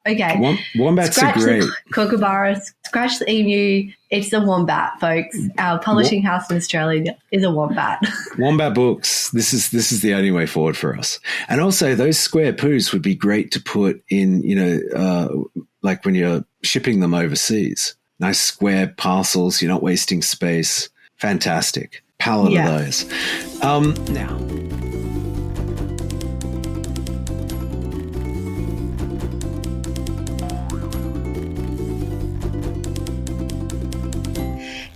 Okay. Wombats are great. The kookaburra, scratch the emu. It's a wombat, folks. Our publishing house in Australia is a wombat. Wombat books. This is the only way forward for us. And also, those square poos would be great to put in, like when you're shipping them overseas. Nice square parcels. You're not wasting space. Fantastic. Palette of those. Now.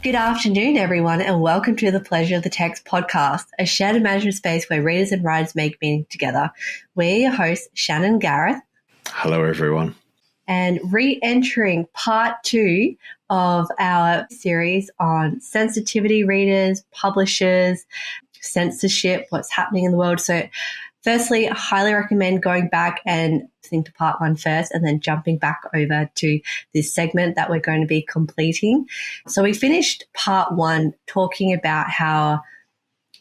Good afternoon, everyone, and welcome to the Pleasure of the Text podcast, a shared and management space where readers and writers make meaning together. We're your hosts, Shannon Gareth. Hello, everyone. And re-entering part 2 of our series on sensitivity readers, publishers, censorship, what's happening in the world. So firstly, I highly recommend going back and listening to part 1 first and then jumping back over to this segment that we're going to be completing. So we finished part 1 talking about how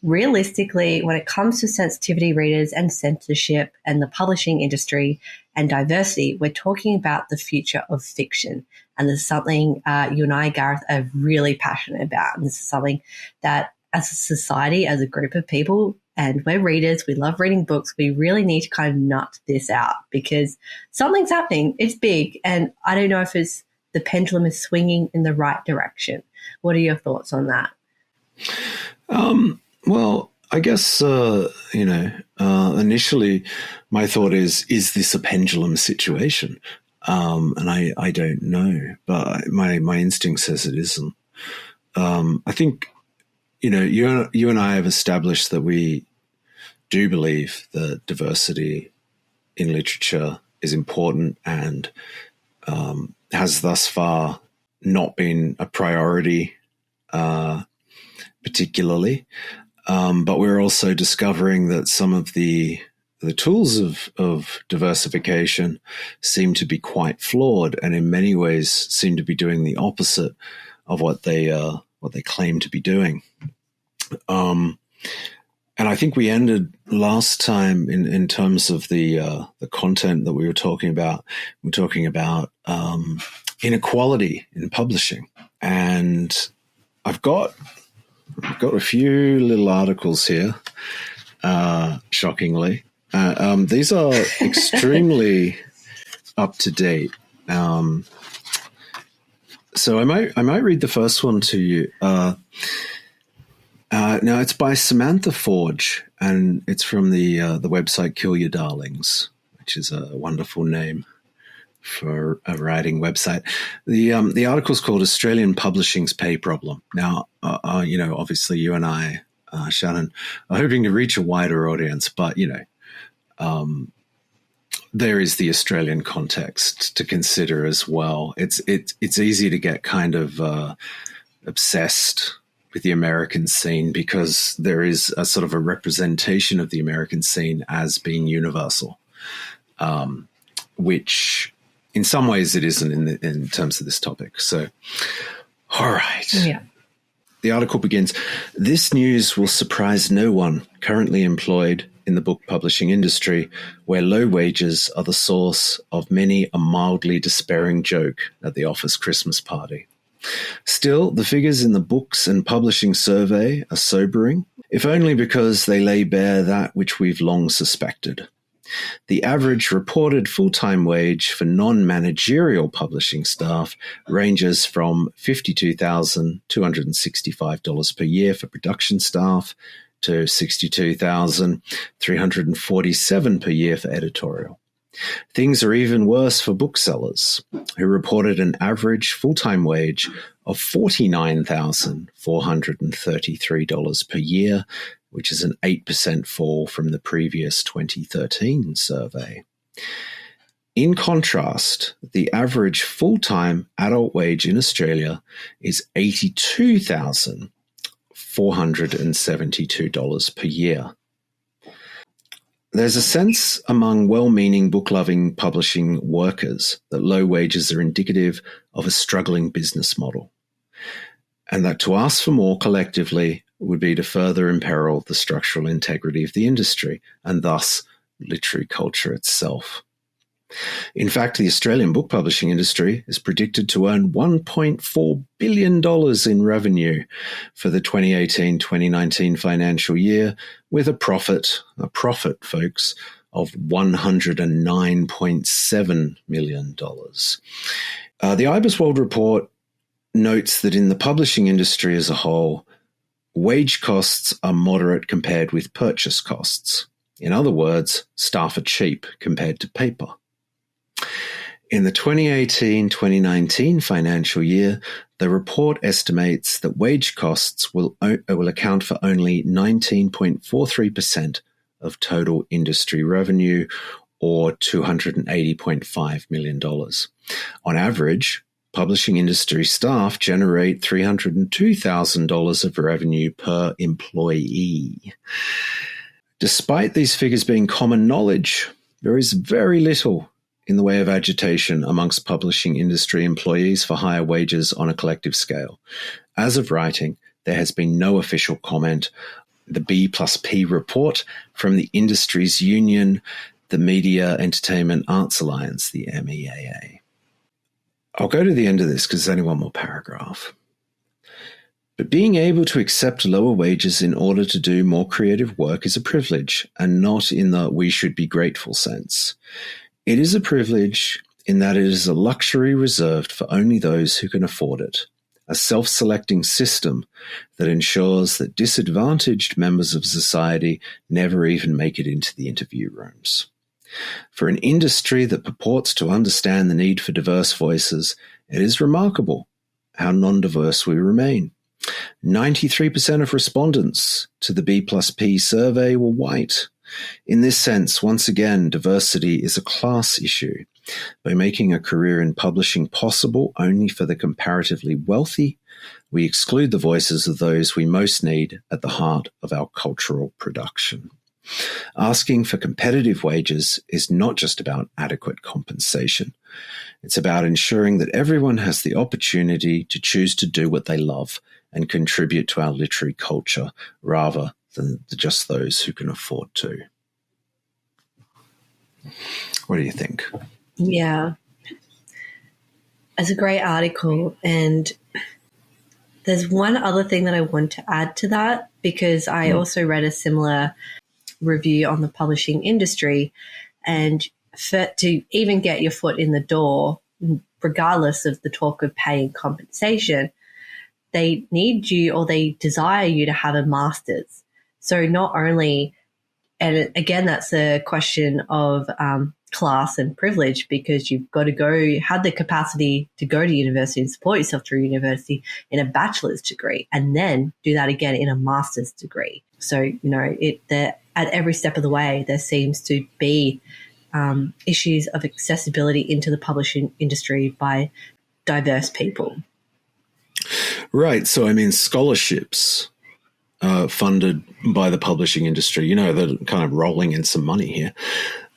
realistically, when it comes to sensitivity readers and censorship and the publishing industry and diversity, we're talking about the future of fiction. And this is something you and I, Gareth, are really passionate about. And this is something that as a society, as a group of people, and we're readers, we love reading books, we really need to kind of nut this out because something's happening. It's big. And I don't know if the pendulum is swinging in the right direction. What are your thoughts on that? Well, I guess, initially my thought is this a pendulum situation? And I don't know, but my instinct says it isn't. I think, you and I have established that we do believe that diversity in literature is important and has thus far not been a priority particularly. But we're also discovering that some of the tools of diversification seem to be quite flawed and in many ways seem to be doing the opposite of what they claim to be doing. And I think we ended last time in terms of the content that we were talking about. We're talking about inequality in publishing, and I've got a few little articles here. Shockingly, these are extremely up to date. So I might read the first one to you. Now it's by Samantha Forge, and it's from the website Kill Your Darlings, which is a wonderful name for a writing website. The article's called "Australian Publishing's Pay Problem." Now, obviously you and I, Shannon, are hoping to reach a wider audience, but there is the Australian context to consider as well. It's easy to get kind of obsessed with the American scene because there is a sort of a representation of the American scene as being universal, which in some ways it isn't in terms of this topic. So, all right. Yeah. The article begins, "This news will surprise no one currently employed in the book publishing industry, where low wages are the source of many a mildly despairing joke at the office Christmas party. Still, the figures in the Books and Publishing Survey are sobering, if only because they lay bare that which we've long suspected. The average reported full-time wage for non-managerial publishing staff ranges from $52,265 per year for production staff to $62,347 per year for editorial. Things are even worse for booksellers, who reported an average full-time wage of $49,433 per year, which is an 8% fall from the previous 2013 survey. In contrast, the average full-time adult wage in Australia is $82,472 per year. There's a sense among well-meaning book-loving publishing workers that low wages are indicative of a struggling business model, and that to ask for more collectively would be to further imperil the structural integrity of the industry and thus literary culture itself. In fact, the Australian book publishing industry is predicted to earn $1.4 billion in revenue for the 2018-2019 financial year, with a profit, folks, of $109.7 million. The IBIS World Report notes that in the publishing industry as a whole, wage costs are moderate compared with purchase costs. In other words, staff are cheap compared to paper. In the 2018-2019 financial year, the report estimates that wage costs will account for only 19.43% of total industry revenue, or $280.5 million. On average, publishing industry staff generate $302,000 of revenue per employee. Despite these figures being common knowledge, there is very little in the way of agitation amongst publishing industry employees for higher wages on a collective scale. As of writing, there has been no official comment. The B+P report from the industry's union, the Media, Entertainment, Arts Alliance, the MEAA. I'll go to the end of this because there's only one more paragraph. But being able to accept lower wages in order to do more creative work is a privilege, and not in the we should be grateful sense. It is a privilege in that it is a luxury reserved for only those who can afford it, a self-selecting system that ensures that disadvantaged members of society never even make it into the interview rooms. For an industry that purports to understand the need for diverse voices, it is remarkable how non-diverse we remain. 93% of respondents to the B+P survey were white. In this sense, once again, diversity is a class issue. By making a career in publishing possible only for the comparatively wealthy, we exclude the voices of those we most need at the heart of our cultural production. Asking for competitive wages is not just about adequate compensation. It's about ensuring that everyone has the opportunity to choose to do what they love and contribute to our literary culture rather than just those who can afford to. What do you think? Yeah. It's a great article, and there's one other thing that I want to add to that, because I also read a similar review on the publishing industry, and to even get your foot in the door, regardless of the talk of pay and compensation, they need you, or they desire you, to have a master's. So not only, and again, that's a question of class and privilege, because you've got to have the capacity to go to university and support yourself through university in a bachelor's degree, and then do that again in a master's degree. So, at every step of the way, there seems to be issues of accessibility into the publishing industry by diverse people. Right. So, scholarships funded by the publishing industry, they're kind of rolling in some money here.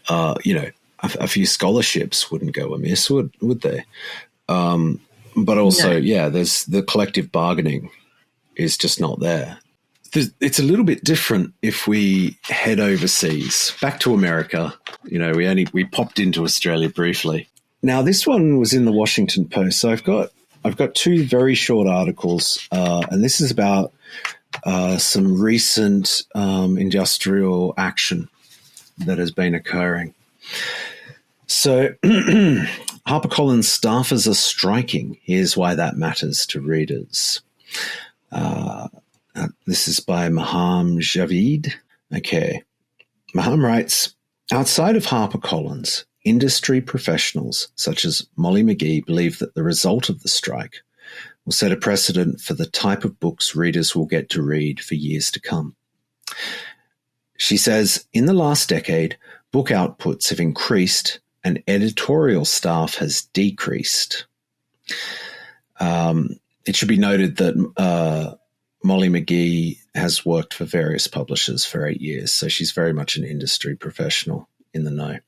A few scholarships wouldn't go amiss, would they? But also, there's the collective bargaining is just not there. It's a little bit different if we head overseas, back to America. We popped into Australia briefly. Now, this one was in the Washington Post. So I've got two very short articles, and this is about some recent industrial action that has been occurring. So HarperCollins staffers are striking. Here's why that matters to readers. This is by Maham Javid. Okay. Maham writes, outside of HarperCollins, industry professionals such as Molly McGee believe that the result of the strike will set a precedent for the type of books readers will get to read for years to come. She says, in the last decade, book outputs have increased and editorial staff has decreased. It should be noted that Molly McGee has worked for various publishers for 8 years, so she's very much an industry professional in the know.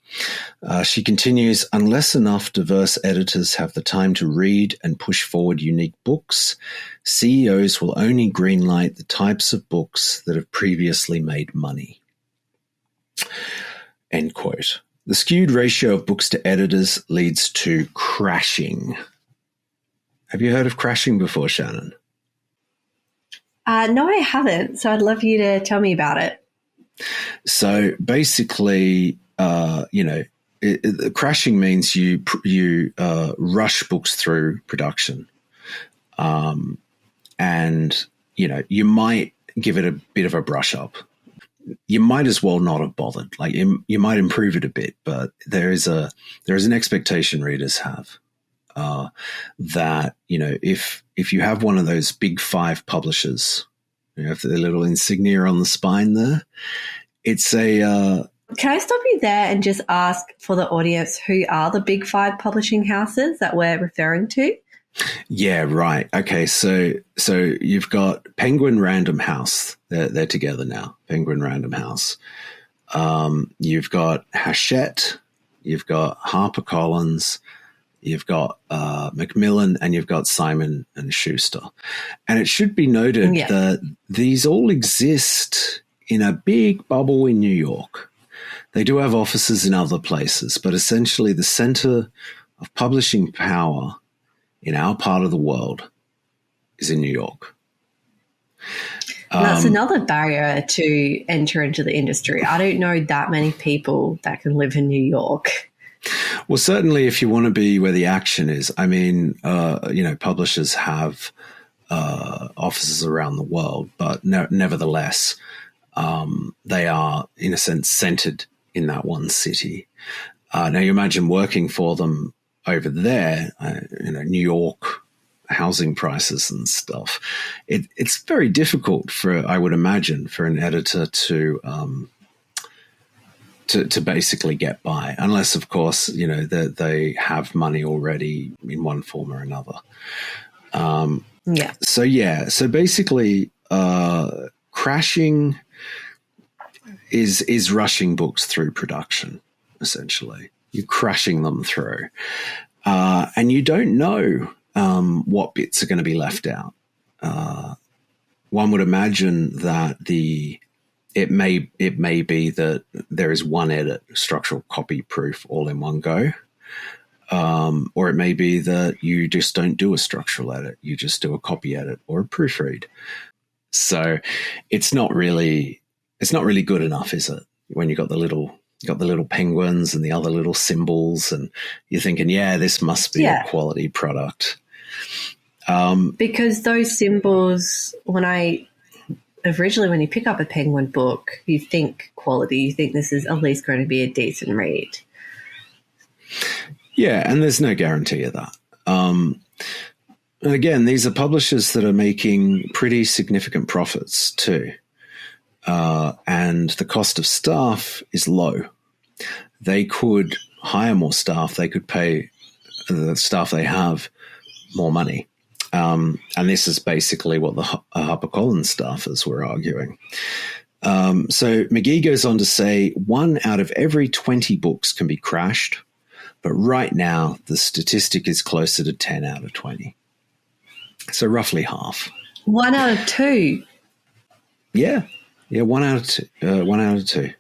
She continues, unless enough diverse editors have the time to read and push forward unique books, CEOs will only greenlight the types of books that have previously made money. End quote. The skewed ratio of books to editors leads to crashing. Have you heard of crashing before, Shannon? No, I haven't. So I'd love you to tell me about it. So basically, crashing means you rush books through production, and you might give it a bit of a brush up. You might as well not have bothered. Like you might improve it a bit, but there is an expectation readers have that if you have one of those big five publishers, if the little insignia on the spine there, it's a. Can I stop you there and just ask for the audience, who are the big five publishing houses that we're referring to? Yeah, right. Okay, so you've got Penguin Random House. They're together now. Penguin Random House. You've got Hachette. You've got HarperCollins. You've got Macmillan, and you've got Simon and Schuster. And it should be noted that these all exist in a big bubble in New York. They do have offices in other places, but essentially the center of publishing power in our part of the world is in New York. That's another barrier to enter into the industry. I don't know that many people that can live in New York. Well, certainly if you want to be where the action is, I mean, publishers have offices around the world, but nevertheless, they are, in a sense, centered in that one city. Now, you imagine working for them over there, New York, housing prices and stuff. It's very difficult I would imagine, for an editor to basically get by, unless, of course, they have money already in one form or another. So basically, crashing is rushing books through production. Essentially, you're crashing them through, and you don't know what bits are going to be left out. One would imagine that it may be that there is one edit, structural copy proof, all in one go, or it may be that you just don't do a structural edit, you just do a copy edit or a proofread. So it's not really good enough, is it? When you got the little penguins and the other little symbols, and you're thinking, yeah, this must be a quality product. Because those symbols, when you pick up a Penguin book, you think quality, you think this is at least going to be a decent read. Yeah, and there's no guarantee of that. And again, these are publishers that are making pretty significant profits too. And the cost of staff is low. They could hire more staff. They could pay the staff they have more money. And this is basically what the HarperCollins staffers were arguing. So McGee goes on to say 1 out of every 20 books can be crashed, but right now the statistic is closer to 10 out of 20. So roughly half. 1 out of 2. Yeah, 1 out of 2. 1 out of 2.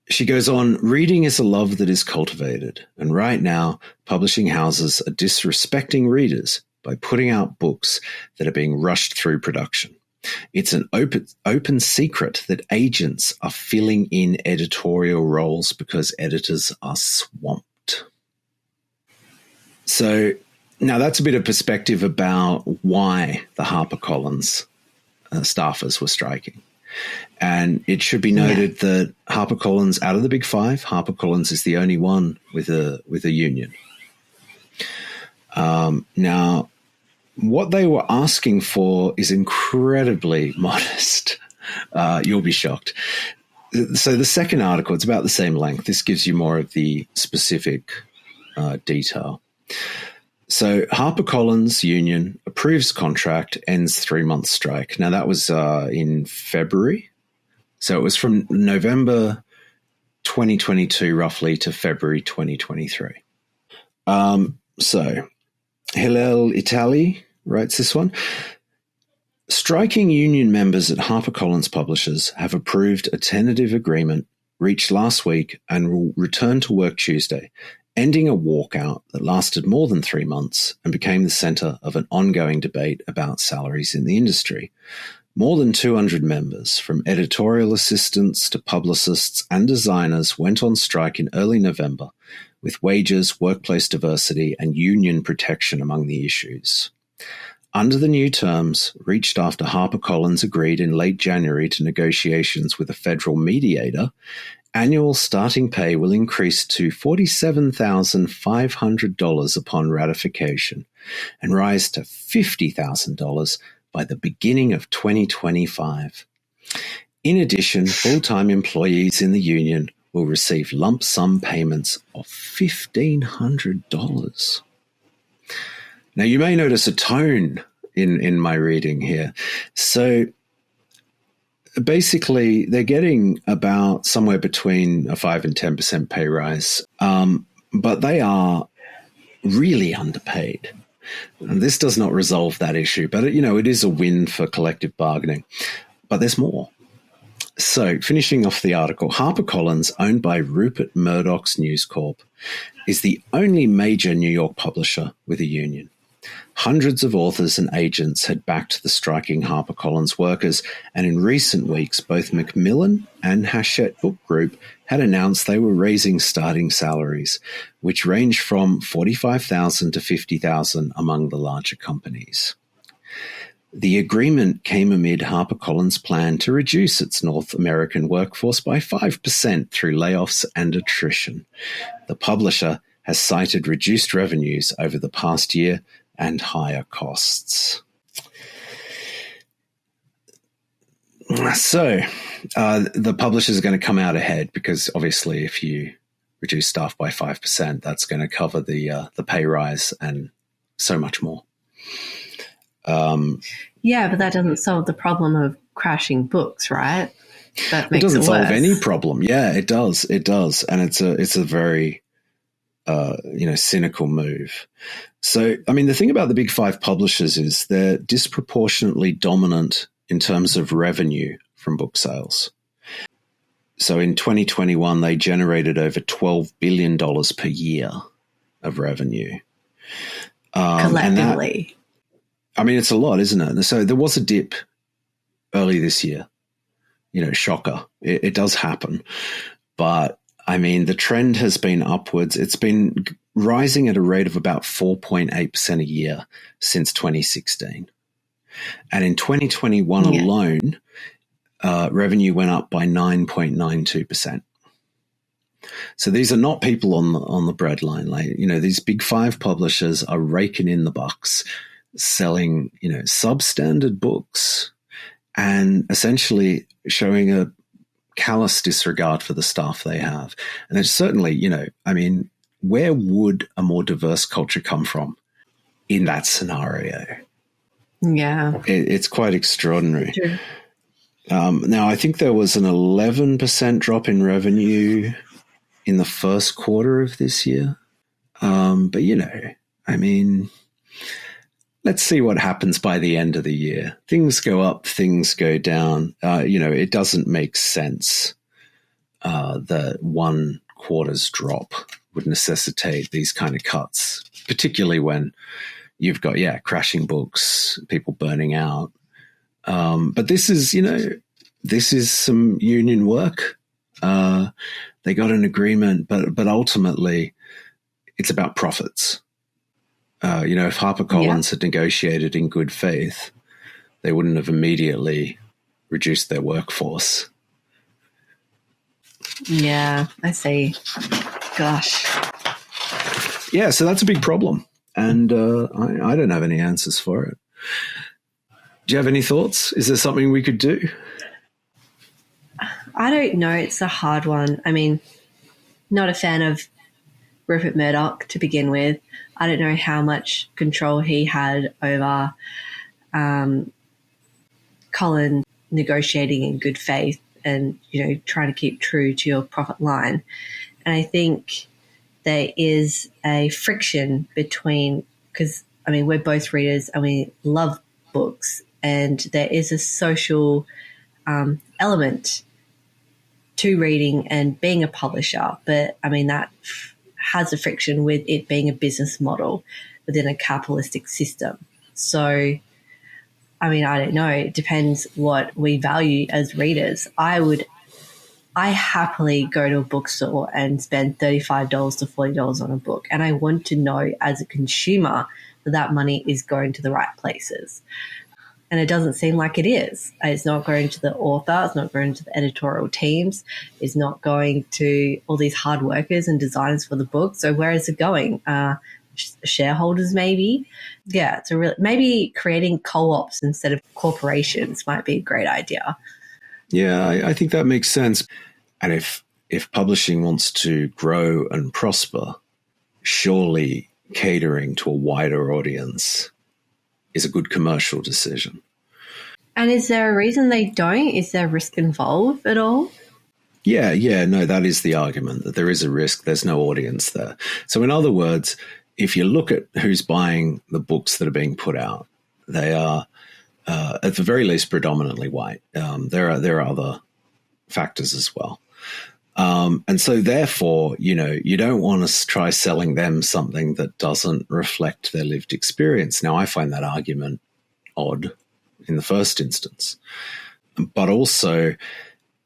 She goes on, reading is a love that is cultivated, and right now publishing houses are disrespecting readers by putting out books that are being rushed through production. It's an open secret that agents are filling in editorial roles because editors are swamped. So now that's a bit of perspective about why the HarperCollins staffers were striking. And it should be noted that HarperCollins, out of the big five, HarperCollins is the only one with a union. Now, what they were asking for is incredibly modest. You'll be shocked. So the second article, it's about the same length. This gives you more of the specific detail. So HarperCollins union approves contract, ends 3-month strike. Now that was in February. So it was from November 2022 roughly to February 2023. So Hillel Itali writes this one. Striking union members at HarperCollins Publishers have approved a tentative agreement reached last week and will return to work Tuesday, ending a walkout that lasted more than 3 months and became the centre of an ongoing debate about salaries in the industry. More than 200 members, from editorial assistants to publicists and designers, went on strike in early November, with wages, workplace diversity, and union protection among the issues. Under the new terms, reached after HarperCollins agreed in late January to negotiations with a federal mediator, annual starting pay will increase to $47,500 upon ratification and rise to $50,000 by the beginning of 2025. In addition, full-time employees in the union will receive lump sum payments of $1,500. Now, you may notice a tone in my reading here. So basically, they're getting about somewhere between a 5 and 10% pay rise, but they are really underpaid. And this does not resolve that issue, but it is a win for collective bargaining. But there's more. So, finishing off the article, HarperCollins, owned by Rupert Murdoch's News Corp, is the only major New York publisher with a union. Hundreds of authors and agents had backed the striking HarperCollins workers, and in recent weeks, both Macmillan and Hachette Book Group had announced they were raising starting salaries, which range from $45,000 to $50,000 among the larger companies. The agreement came amid HarperCollins' plan to reduce its North American workforce by 5% through layoffs and attrition. The publisher has cited reduced revenues over the past year and higher costs. So the publishers are going to come out ahead because obviously if you reduce staff by 5%, that's going to cover the pay rise and so much more. Yeah, but that doesn't solve the problem of crashing books, right? That makes it doesn't solve worse. any problem. Yeah, it does. It does, and it's a very cynical move. So, I mean, the thing about the big five publishers is they're disproportionately dominant in terms of revenue from book sales. So in 2021, they generated over $12 billion per year of revenue. Collectively. It's a lot, isn't it? So there was a dip early this year. Shocker. It does happen. But I mean, the trend has been upwards. It's been rising at a rate of about 4.8% a year since 2016. And in 2021 alone, revenue went up by 9.92%. So these are not people on the breadline. These big five publishers are raking in the bucks, selling, substandard books and essentially showing a callous disregard for the staff they have. And it's certainly, where would a more diverse culture come from in that scenario? Yeah. It's quite extraordinary. Sure. Now, I think there was an 11% drop in revenue in the first quarter of this year. But, let's see what happens by the end of the year. Things go up, things go down. It doesn't make sense that one quarter's drop would necessitate these kind of cuts, particularly when you've got, crashing books, people burning out. But this is some union work. They got an agreement, but ultimately it's about profits. If HarperCollins had negotiated in good faith, they wouldn't have immediately reduced their workforce. Yeah, I see. Gosh. Yeah, so that's a big problem. And I don't have any answers for it. Do you have any thoughts? Is there something we could do? I don't know. It's a hard one. Not a fan of Rupert Murdoch to begin with. I don't know how much control he had over Colin negotiating in good faith and, trying to keep true to your profit line. And I think there is a friction between, because, we're both readers and we love books, and there is a social element to reading and being a publisher. But I mean, that has a friction with it being a business model within a capitalistic system. So, I mean, I don't know. It depends what we value as readers. I happily go to a bookstore and spend $35 to $40 on a book. And I want to know as a consumer that that money is going to the right places. And it doesn't seem like it is. It's not going to the author. It's not going to the editorial teams. It's not going to all these hard workers and designers for the book. So where is it going? Shareholders, maybe? Yeah, maybe creating co-ops instead of corporations might be a great idea. Yeah, I think that makes sense. And if publishing wants to grow and prosper, surely catering to a wider audience is a good commercial decision. And is there a reason they don't? Is there risk involved at all? Yeah, no, that is the argument, that there is a risk, there's no audience there. So in other words, if you look at who's buying the books that are being put out, they are, at the very least, predominantly white. There are other factors as well. And so therefore, you don't want to try selling them something that doesn't reflect their lived experience. Now, I find that argument odd in the first instance, but also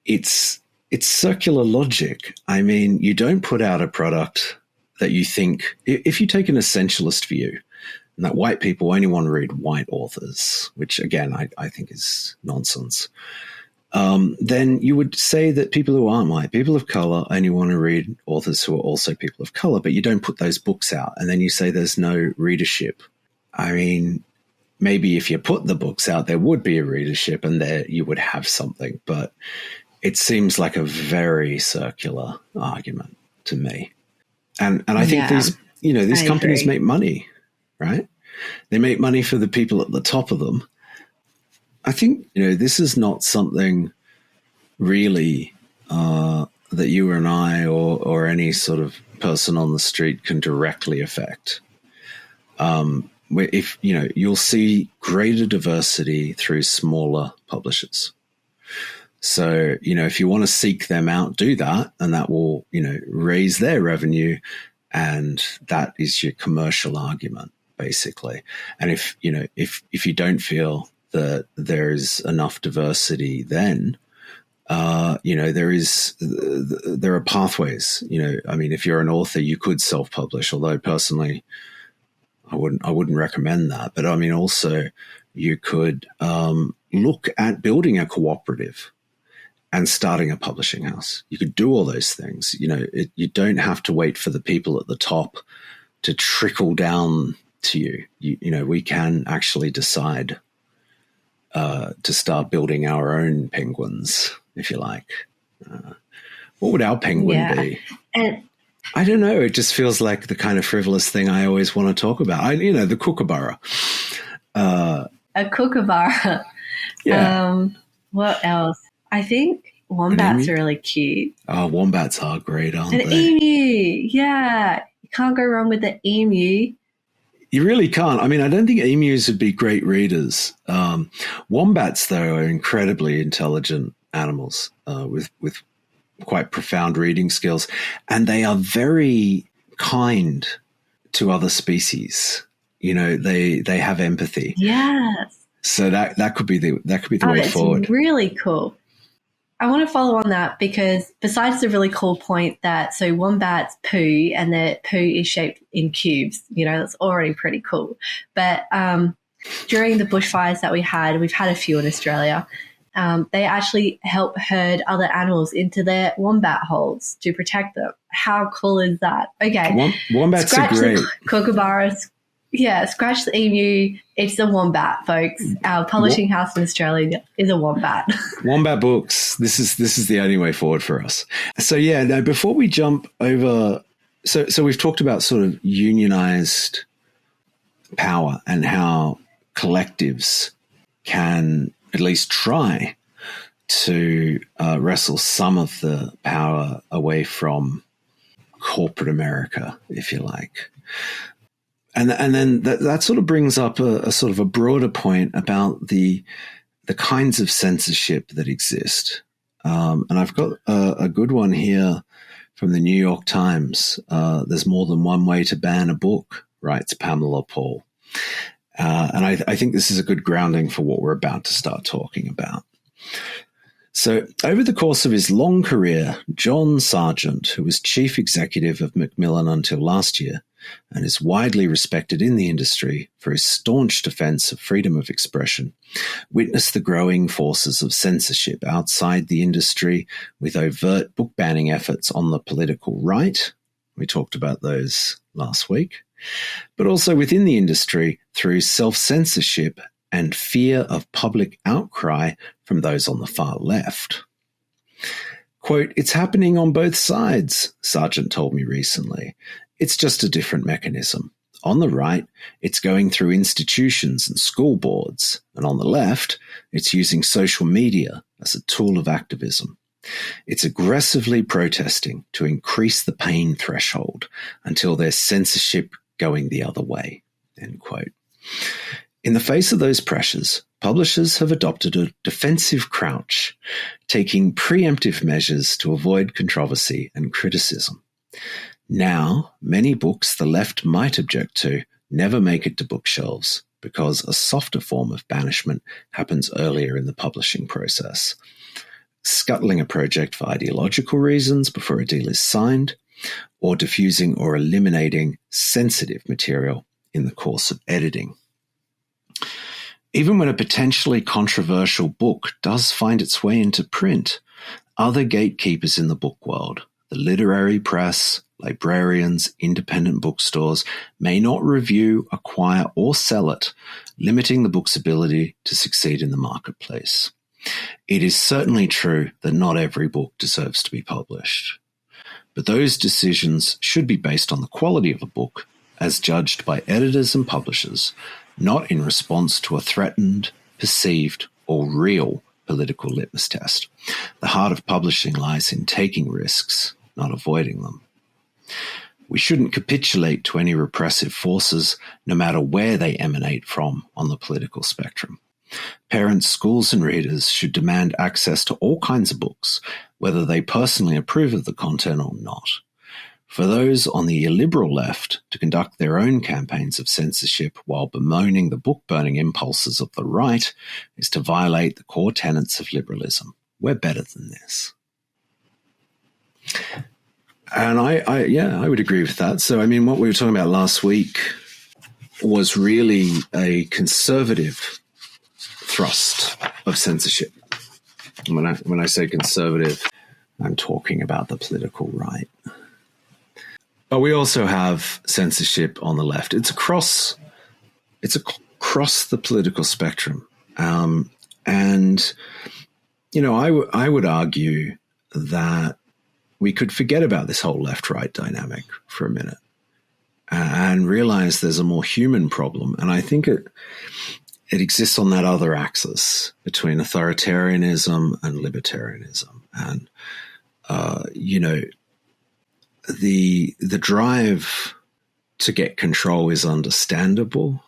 it's circular logic. I mean, you don't put out a product that you think, if you take an essentialist view, and that white people only want to read white authors, which again, I think is nonsense, then you would say that people who aren't white, people of color, only want to read authors who are also people of color, but you don't put those books out. And then you say there's no readership. I mean, maybe if you put the books out, there would be a readership and there you would have something, but it seems like a very circular argument to me. And I think these companies make money, right? They make money for the people at the top of them. I think, this is not something really that you and I or any sort of person on the street can directly affect. If you'll see greater diversity through smaller publishers. So, if you want to seek them out, do that, and that will, raise their revenue, and that is your commercial argument, basically. And if you don't feel that there is enough diversity, then there are pathways. I mean, if you're an author, you could self-publish, although personally I wouldn't recommend that. But I mean, also you could look at building a cooperative and starting a publishing house. You could do all those things. You don't have to wait for the people at the top to trickle down to you. We can actually decide to start building our own penguins, if you like. What would our penguin be? And I don't know. It just feels like the kind of frivolous thing I always want to talk about. The kookaburra. A kookaburra. Yeah. What else? I think wombats are really cute. Oh, wombats are great, aren't they? An emu. Yeah. You can't go wrong with the emu. You really can't. I mean, I don't think emus would be great readers. Wombats, though, are incredibly intelligent animals with quite profound reading skills, and they are very kind to other species. They have empathy. Yes. So that could be the way forward. It's really cool. I want to follow on that because besides the really cool point that wombats poo and their poo is shaped in cubes, that's already pretty cool. But during the bushfires that we've had a few in Australia, they actually help herd other animals into their wombat holes to protect them. How cool is that? Okay. Wombats are great. Kookaburras. Yeah, scratch the emu. It's a wombat, folks. Our publishing house in Australia is a wombat. Wombat books. This is the only way forward for us. So yeah, now before we jump over, so we've talked about sort of unionized power and how collectives can at least try to wrestle some of the power away from corporate America, if you like. And then that sort of brings up a sort of a broader point about the kinds of censorship that exist. And I've got a good one here from the New York Times. There's more than one way to ban a book, writes Pamela Paul. And I think this is a good grounding for what we're about to start talking about. So over the course of his long career, John Sargent, who was chief executive of Macmillan until last year and is widely respected in the industry for his staunch defense of freedom of expression, witnessed the growing forces of censorship outside the industry with overt book banning efforts on the political right. We talked about those last week. But also within the industry through self-censorship and fear of public outcry from those on the far left. Quote, "It's happening on both sides," Sargent told me recently. "It's just a different mechanism. On the right, it's going through institutions and school boards, and on the left, it's using social media as a tool of activism. It's aggressively protesting to increase the pain threshold until there's censorship going the other way," end quote. In the face of those pressures, publishers have adopted a defensive crouch, taking preemptive measures to avoid controversy and criticism. Now, many books the left might object to never make it to bookshelves because a softer form of banishment happens earlier in the publishing process. Scuttling a project for ideological reasons before a deal is signed, or diffusing or eliminating sensitive material in the course of editing. Even when a potentially controversial book does find its way into print, other gatekeepers in the book world, the literary press, librarians, independent bookstores, may not review, acquire, or sell it, limiting the book's ability to succeed in the marketplace. It is certainly true that not every book deserves to be published. But those decisions should be based on the quality of a book as judged by editors and publishers, not in response to a threatened, perceived, or real political litmus test. The heart of publishing lies in taking risks, not avoiding them. We shouldn't capitulate to any repressive forces, no matter where they emanate from on the political spectrum. Parents, schools, and readers should demand access to all kinds of books, whether they personally approve of the content or not. For those on the illiberal left to conduct their own campaigns of censorship while bemoaning the book-burning impulses of the right is to violate the core tenets of liberalism. We're better than this. And I would agree with that. So, I mean, what we were talking about last week was really a conservative thrust of censorship. When I say conservative, I'm talking about the political right. But we also have censorship on the left. It's across the political spectrum. And, you know, I would argue that we could forget about this whole left-right dynamic for a minute and realize there's a more human problem. And I think it exists on that other axis between authoritarianism and libertarianism. And, you know, the drive to get control is understandable,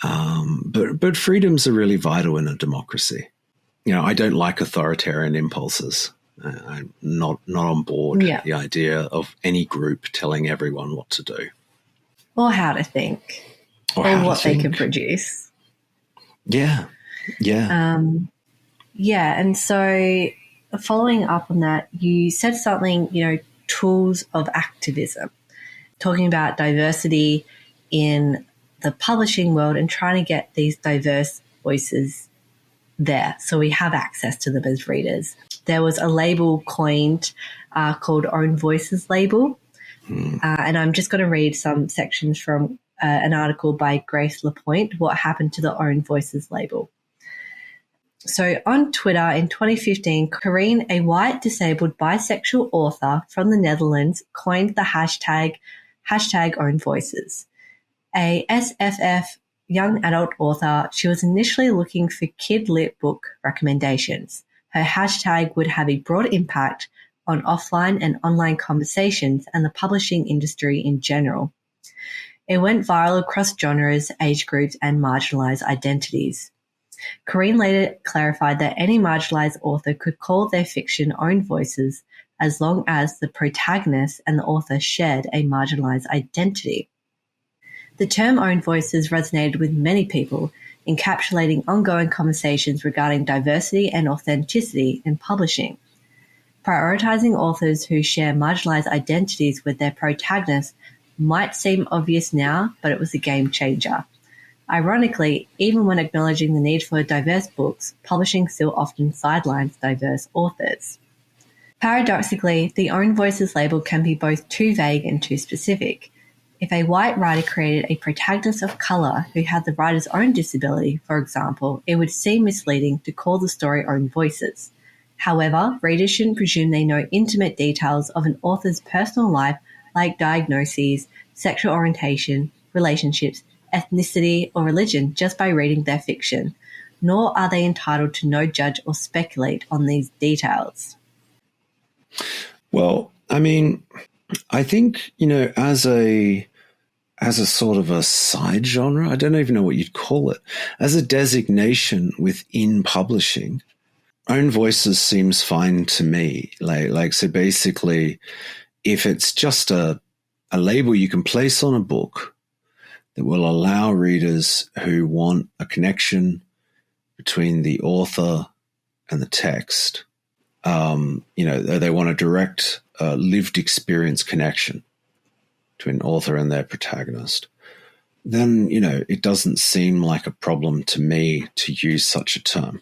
but freedoms are really vital in a democracy. You know, I don't like authoritarian impulses. I'm not on board the idea of any group telling everyone what to do. Or how to think. Or what they can produce. Yeah. And so following up on that, you said something, you know, tools of activism, talking about diversity in the publishing world and trying to get these diverse voices there so we have access to them as readers. There was a label coined called Own Voices label, and I'm just going to read some sections from an article by Grace Lapointe, What Happened to the Own Voices label. So on Twitter in 2015, Corrine, a white, disabled, bisexual author from the Netherlands, coined the hashtag Own Voices. A SFF young adult author, she was initially looking for kid-lit book recommendations. Her hashtag would have a broad impact on offline and online conversations and the publishing industry in general. It went viral across genres, age groups, and marginalized identities. Corrine later clarified that any marginalized author could call their fiction own voices as long as the protagonist and the author shared a marginalized identity. The term own voices resonated with many people, encapsulating ongoing conversations regarding diversity and authenticity in publishing. Prioritizing authors who share marginalized identities with their protagonists might seem obvious now, but it was a game changer. Ironically, even when acknowledging the need for diverse books, publishing still often sidelines diverse authors. Paradoxically, the own voices label can be both too vague and too specific. If a white writer created a protagonist of color who had the writer's own disability, for example, it would seem misleading to call the story own voices. However, readers shouldn't presume they know intimate details of an author's personal life like diagnoses, sexual orientation, relationships, ethnicity, or religion just by reading their fiction, nor are they entitled to know, judge, or speculate on these details. Well, I mean, I think, as a sort of a side genre, I don't even know what you'd call it, as a designation within publishing, own voices seems fine to me. So basically, if it's just a label you can place on a book that will allow readers who want a connection between the author and the text, they want a direct lived experience connection between author and their protagonist, then, it doesn't seem like a problem to me to use such a term.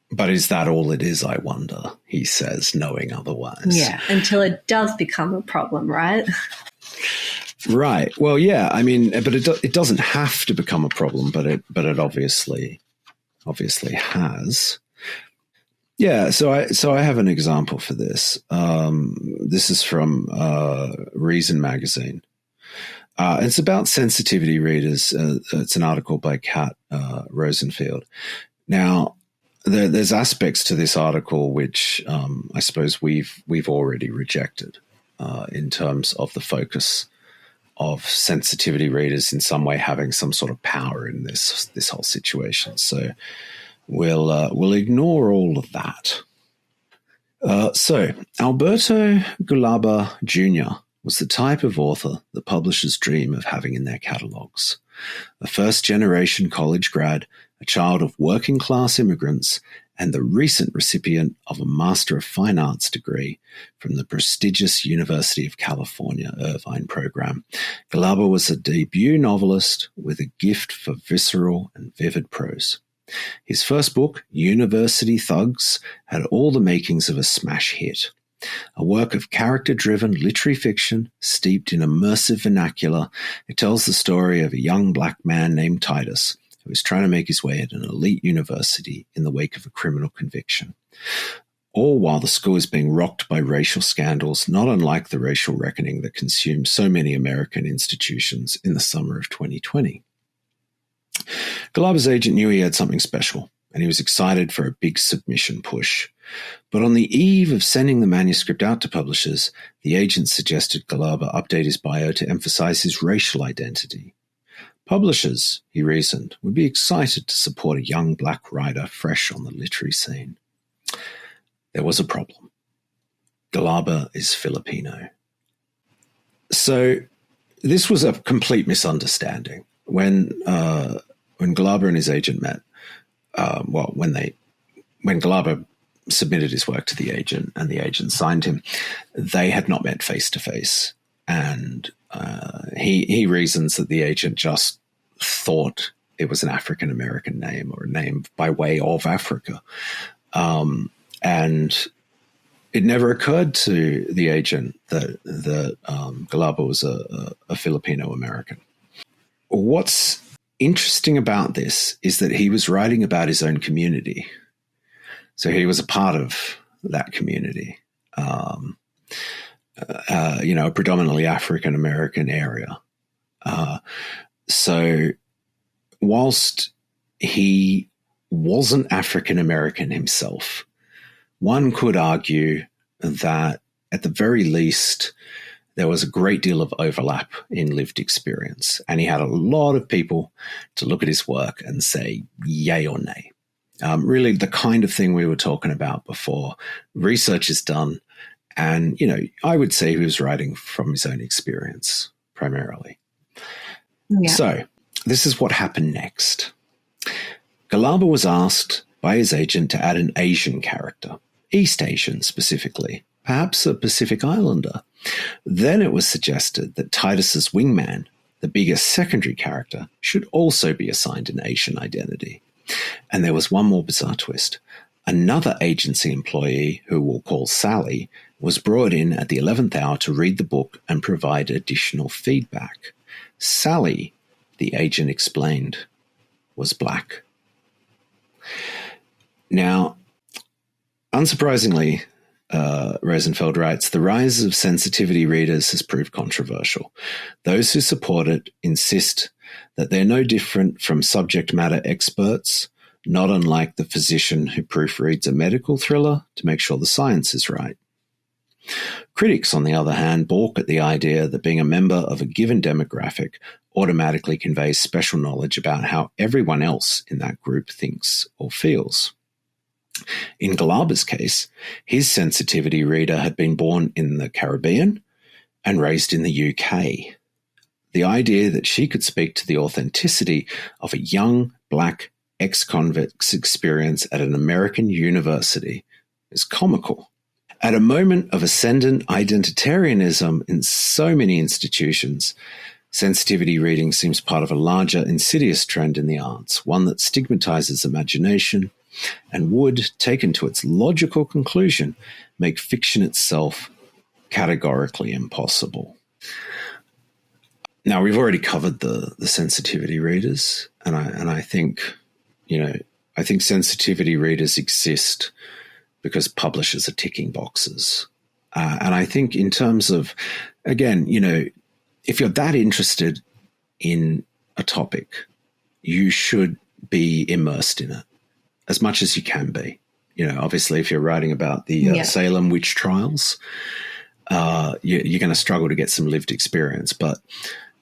But is that all it is, I wonder, he says, knowing otherwise. Yeah, until it does become a problem, right? Right. Well, yeah, I mean, but it doesn't have to become a problem, but it obviously has. Yeah, so I have an example for this. This is from Reason magazine. It's about sensitivity readers. It's an article by Kat Rosenfield. Now, there's aspects to this article which I suppose we've already rejected in terms of the focus of sensitivity readers in some way having some sort of power in this whole situation. So we'll ignore all of that. So Alberto Gulaba Jr. was the type of author that publishers dream of having in their catalogues. A first-generation college grad, a child of working-class immigrants, and the recent recipient of a Master of Fine Arts degree from the prestigious University of California, Irvine program, Gulaba was a debut novelist with a gift for visceral and vivid prose. His first book, University Thugs, had all the makings of a smash hit. A work of character-driven literary fiction steeped in immersive vernacular, it tells the story of a young black man named Titus who is trying to make his way at an elite university in the wake of a criminal conviction. All while the school is being rocked by racial scandals, not unlike the racial reckoning that consumed so many American institutions in the summer of 2020. Gulaba's agent knew he had something special, and he was excited for a big submission push. But on the eve of sending the manuscript out to publishers, the agent suggested Gulaba update his bio to emphasize his racial identity. Publishers, he reasoned, would be excited to support a young black writer fresh on the literary scene. There was a problem. Gulaba is Filipino. So this was a complete misunderstanding. When Gulaba and his agent met, when Gulaba submitted his work to the agent and the agent signed him, they had not met face to face, and he reasons that the agent just thought it was an African American name or a name by way of Africa, and it never occurred to the agent that Gulaba was a Filipino American. What's interesting about this is that he was writing about his own community. So he was a part of that community, a predominantly African-American area. So whilst he wasn't African-American himself, one could argue that at the very least, there was a great deal of overlap in lived experience, and he had a lot of people to look at his work and say yay or nay. Really the kind of thing we were talking about before. Research is done, and, I would say he was writing from his own experience primarily. Yeah. So this is what happened next. Galaba was asked by his agent to add an Asian character, East Asian specifically, perhaps a Pacific Islander. Then it was suggested that Titus's wingman, the biggest secondary character, should also be assigned an Asian identity. And there was one more bizarre twist. Another agency employee, who we'll call Sally, was brought in at the 11th hour to read the book and provide additional feedback. Sally, the agent explained, was black. Now, unsurprisingly, Rosenfeld writes, the rise of sensitivity readers has proved controversial. Those who support it insist that they're no different from subject matter experts, not unlike the physician who proofreads a medical thriller to make sure the science is right. Critics, on the other hand, balk at the idea that being a member of a given demographic automatically conveys special knowledge about how everyone else in that group thinks or feels. In Galaba's case, his sensitivity reader had been born in the Caribbean and raised in the UK. The idea that she could speak to the authenticity of a young black ex-convict's experience at an American university is comical. At a moment of ascendant identitarianism in so many institutions, sensitivity reading seems part of a larger insidious trend in the arts, one that stigmatizes imagination and would, taken to its logical conclusion, make fiction itself categorically impossible. Now, we've already covered the sensitivity readers, and I think, I think sensitivity readers exist because publishers are ticking boxes. And I think in terms of, again, if you're that interested in a topic, you should be immersed in it as much as you can be. Obviously, if you're writing about the Salem witch trials, you're going to struggle to get some lived experience. But,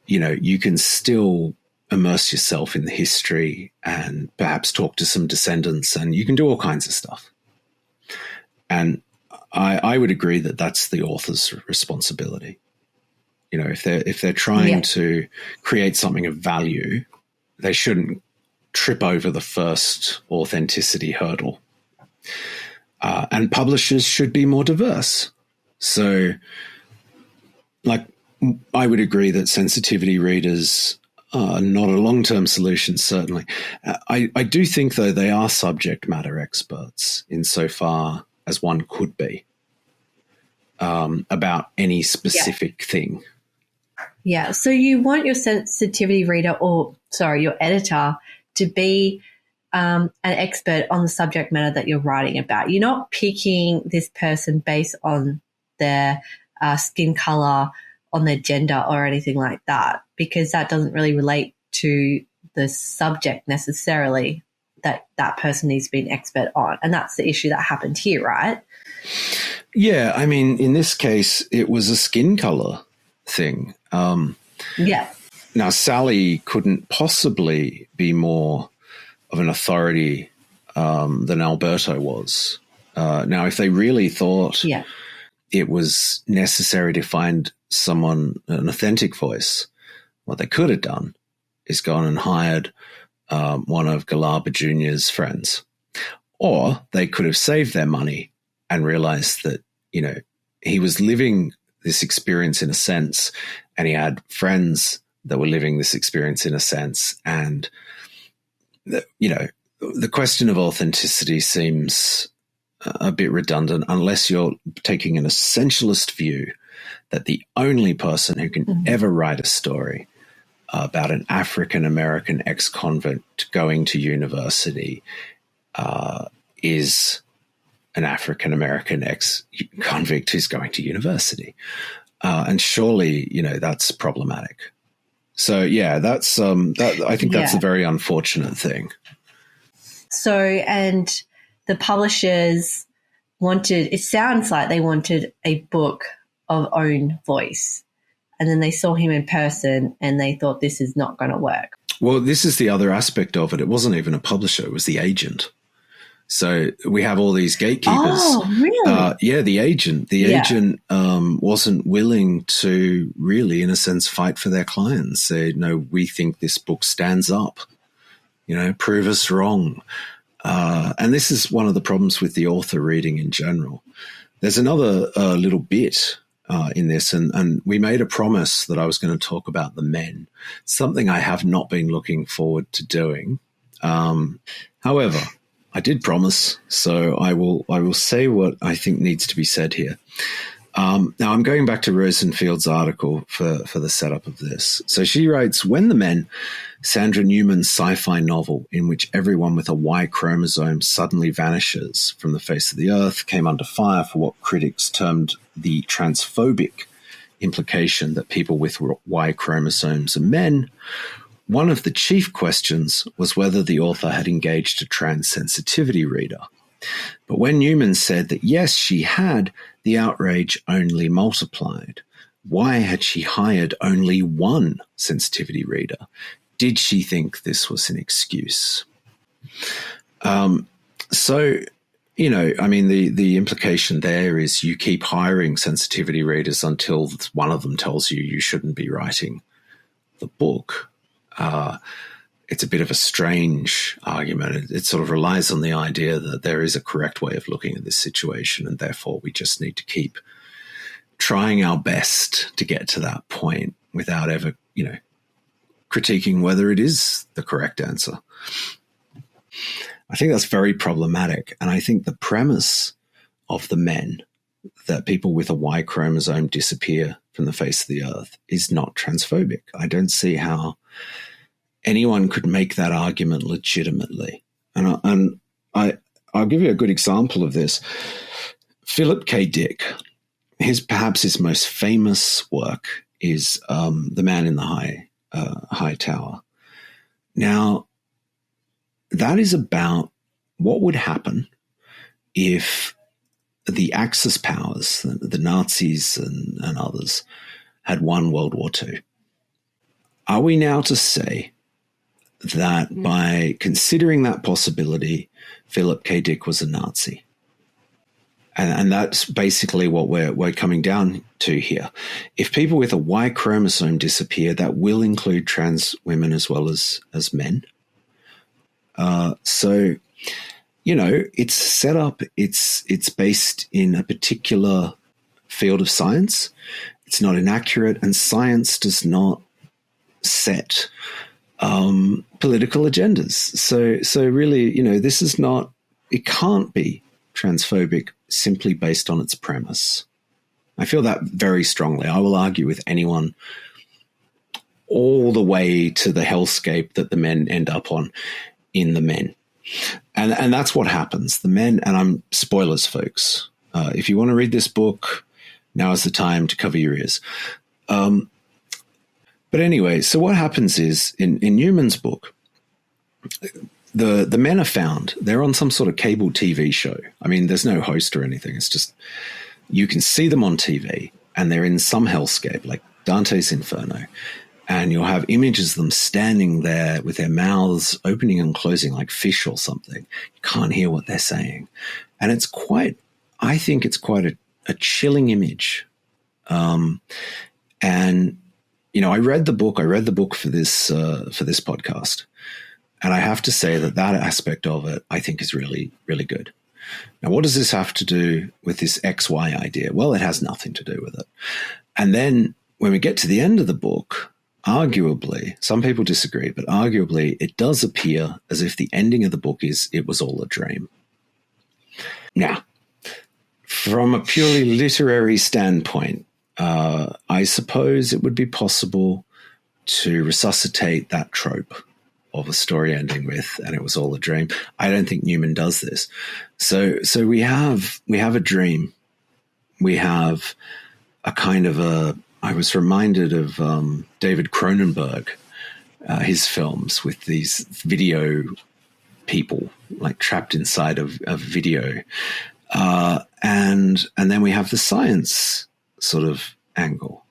you can still immerse yourself in the history and perhaps talk to some descendants, and you can do all kinds of stuff. And I would agree that that's the author's responsibility. If they're trying to create something of value, they shouldn't trip over the first authenticity hurdle. And publishers should be more diverse. So, I would agree that sensitivity readers are not a long-term solution, certainly. I do think, though, they are subject matter experts insofar as one could be about any specific thing. Yeah. So you want your sensitivity reader your editor to be an expert on the subject matter that you're writing about. You're not picking this person based on their skin color, on their gender or anything like that, because that doesn't really relate to the subject necessarily that person needs to be an expert on. And that's the issue that happened here, right? Yeah. I mean, in this case, it was a skin color thing. Now, Sally couldn't possibly be more of an authority than Alberto was. Now, if they really thought it was necessary to find someone, an authentic voice, what they could have done is gone and hired one of Galaba Jr.'s friends. Or they could have saved their money and realized that, he was living this experience in a sense, and he had friends that were living this experience in a sense. And, the question of authenticity seems a bit redundant unless you're taking an essentialist view that the only person who can ever write a story about an African-American ex-convict going to university is an African-American ex-convict who's going to university. And surely, that's problematic. So, that's I think that's a very unfortunate thing. So, and the publishers it sounds like they wanted a book of own voice. And then they saw him in person and they thought this is not going to work. Well, this is the other aspect of it. It wasn't even a publisher. It was the agent. So we have all these gatekeepers. Oh, really? Yeah, the agent. The agent wasn't willing to really, in a sense, fight for their clients. Say, no, we think this book stands up. Prove us wrong. And this is one of the problems with the author reading in general. There's another little bit in this, and we made a promise that I was going to talk about the men, something I have not been looking forward to doing. However, I did promise, so I will say what I think needs to be said here. Now, I'm going back to Rosenfield's article for the setup of this. So she writes, when The Men, Sandra Newman's sci-fi novel in which everyone with a Y chromosome suddenly vanishes from the face of the earth, came under fire for what critics termed the transphobic implication that people with Y chromosomes are men, one of the chief questions was whether the author had engaged a trans sensitivity reader. But when Newman said that yes, she had, the outrage only multiplied. Why had she hired only one sensitivity reader? Did she think this was an excuse? The implication there is you keep hiring sensitivity readers until one of them tells you shouldn't be writing the book. It's a bit of a strange argument. It sort of relies on the idea that there is a correct way of looking at this situation, and therefore we just need to keep trying our best to get to that point without ever, critiquing whether it is the correct answer. I think that's very problematic, and I think the premise of The Men, that people with a Y chromosome disappear from the face of the earth, is not transphobic. I don't see how anyone could make that argument legitimately. And I'll give you a good example of this. Philip K. Dick, perhaps his most famous work is The Man in the High Tower. Now, that is about what would happen if the Axis powers, the Nazis and others, had won World War II. Are we now to say that by considering that possibility, Philip K. Dick was a Nazi? And that's basically what we're coming down to here. If people with a Y chromosome disappear, that will include trans women as well as men. So, it's set up, it's based in a particular field of science. It's not inaccurate, and science does not set political agendas. So really, this is not, it can't be transphobic simply based on its premise. I feel that very strongly. I will argue with anyone all the way to the hellscape that the men end up on in The Men. And that's what happens. The men, and I'm spoilers, folks. If you want to read this book, now is the time to cover your ears. But anyway, so what happens is in Newman's book, the men are found. They're on some sort of cable TV show. I mean, there's no host or anything. It's just you can see them on TV, and they're in some hellscape, like Dante's Inferno. And you'll have images of them standing there with their mouths opening and closing like fish or something. You can't hear what they're saying. And I think it's quite a chilling image. And, I read the book for this podcast. And I have to say that aspect of it, I think, is really, really good. Now, what does this have to do with this XY idea? Well, it has nothing to do with it. And then when we get to the end of the book, arguably, some people disagree, but arguably it does appear as if the ending of the book is it was all a dream. Now, from a purely literary standpoint, I suppose it would be possible to resuscitate that trope of a story ending with, and it was all a dream. I don't think Newman does this. So we have a dream. We have a kind of I was reminded of David Cronenberg, his films with these video people like trapped inside of video. And then we have the science sort of angle,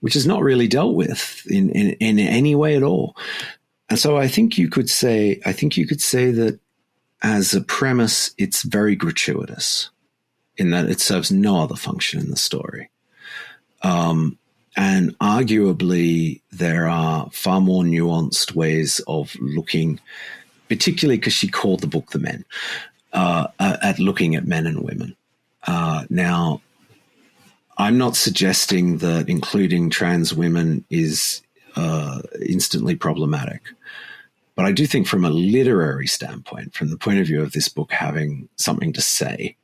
which is not really dealt with in any way at all. And so I think you could say that as a premise, it's very gratuitous in that it serves no other function in the story. And arguably, there are far more nuanced ways of looking, particularly because she called the book The Men, at looking at men and women. Now, I'm not suggesting that including trans women is instantly problematic. But I do think from a literary standpoint, from the point of view of this book having something to say,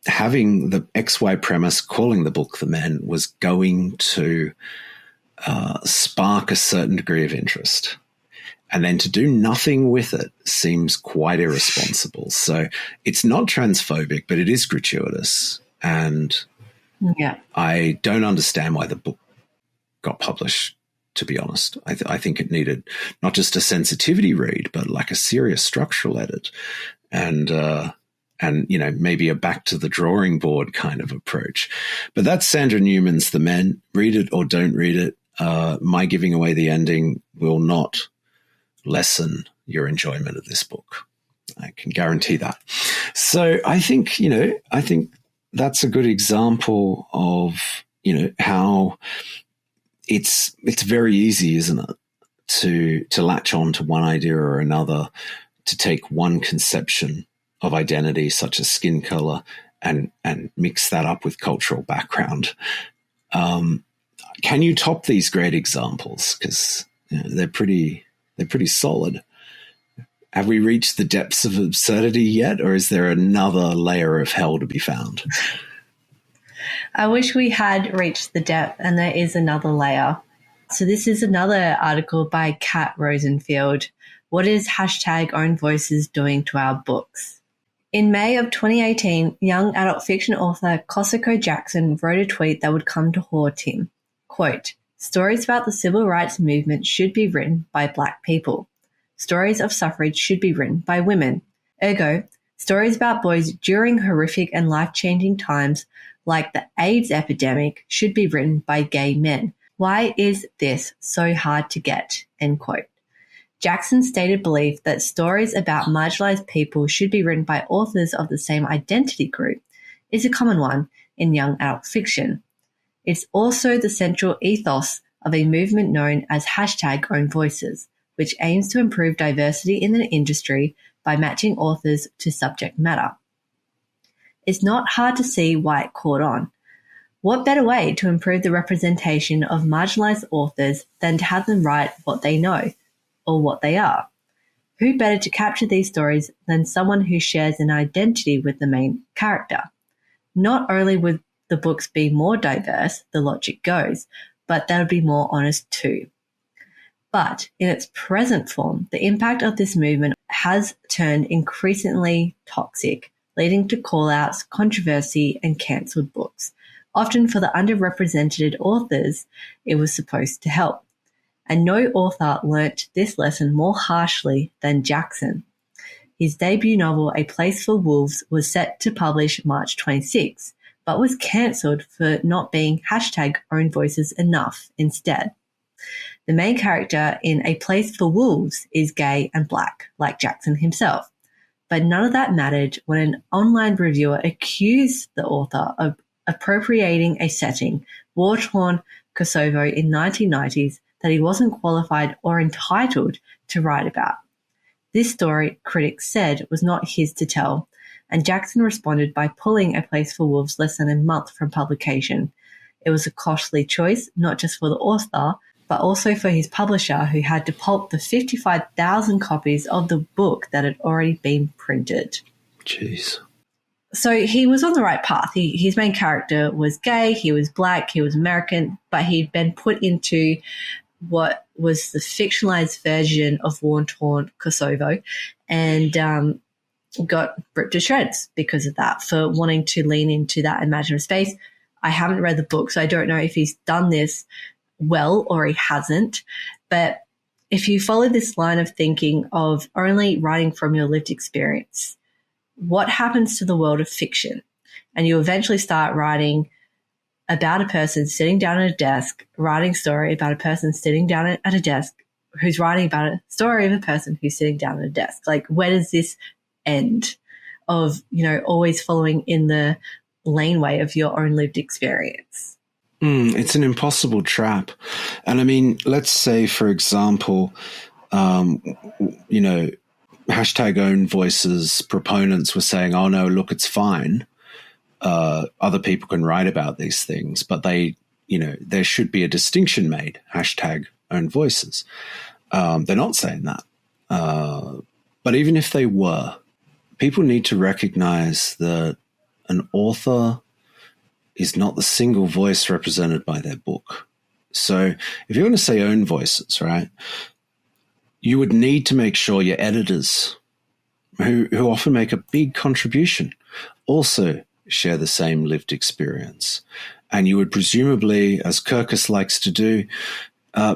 having the XY premise, calling the book The Men, was going to spark a certain degree of interest. And then to do nothing with it seems quite irresponsible. So it's not transphobic, but it is gratuitous. And I don't understand why the book got published, to be honest. I think it needed not just a sensitivity read, but like a serious structural edit and maybe a back to the drawing board kind of approach. But that's Sandra Newman's The Men. Read it or don't read it. My giving away the ending will not lessen your enjoyment of this book. I can guarantee that. So I think that's a good example of, how it's very easy, isn't it, to latch on to one idea or another, to take one conception of identity, such as skin color, and mix that up with cultural background. Can you top these great examples? Because they're pretty solid. Have we reached the depths of absurdity yet, or is there another layer of hell to be found? I wish we had reached the depth, and there is another layer. So this is another article by Kat Rosenfield. What is #Own Voices doing to our books? In May of 2018, young adult fiction author Kosako Jackson wrote a tweet that would come to haunt him. Quote, "Stories about the civil rights movement should be written by Black people. Stories of suffrage should be written by women. Ergo, stories about boys during horrific and life-changing times like the AIDS epidemic should be written by gay men. Why is this so hard to get?" End quote. Jackson's stated belief that stories about marginalized people should be written by authors of the same identity group is a common one in young adult fiction. It's also the central ethos of a movement known as #Own Voices, which aims to improve diversity in the industry by matching authors to subject matter. It's not hard to see why it caught on. What better way to improve the representation of marginalized authors than to have them write what they know or what they are? Who better to capture these stories than someone who shares an identity with the main character? Not only would the books be more diverse, the logic goes, but they would be more honest too. But in its present form, the impact of this movement has turned increasingly toxic, leading to call-outs, controversy, and cancelled books, often for the underrepresented authors it was supposed to help. And no author learnt this lesson more harshly than Jackson. His debut novel, A Place for Wolves, was set to publish March 26, but was cancelled for not being #Own Voices enough instead. The main character in A Place for Wolves is gay and Black, like Jackson himself. But none of that mattered when an online reviewer accused the author of appropriating a setting, war-torn Kosovo in 1990s, that he wasn't qualified or entitled to write about. This story, critics said, was not his to tell, and Jackson responded by pulling A Place for Wolves less than a month from publication. It was a costly choice, not just for the author, but also for his publisher, who had to pulp the 55,000 copies of the book that had already been printed. Jeez. So he was on the right path. His main character was gay, he was Black, he was American, but he'd been put into what was the fictionalized version of war-torn Kosovo and got ripped to shreds because of that, for wanting to lean into that imaginative space. I haven't read the book, so I don't know if he's done this well or he hasn't. But if you follow this line of thinking of only writing from your lived experience, what happens to the world of fiction? And you eventually start writing about a person sitting down at a desk, writing a story about a person sitting down at a desk, who's writing about a story of a person who's sitting down at a desk. Like, where does this end of, always following in the laneway of your own lived experience? It's an impossible trap. And I mean, let's say, for example, hashtag own voices proponents were saying, oh, no, look, it's fine. Other people can write about these things, but there should be a distinction made, hashtag own voices. They're not saying that. But even if they were, people need to recognize that an author is not the single voice represented by their book. So if you're going to say own voices, right, you would need to make sure your editors, who often make a big contribution, also share the same lived experience. And you would presumably, as Kirkus likes to do,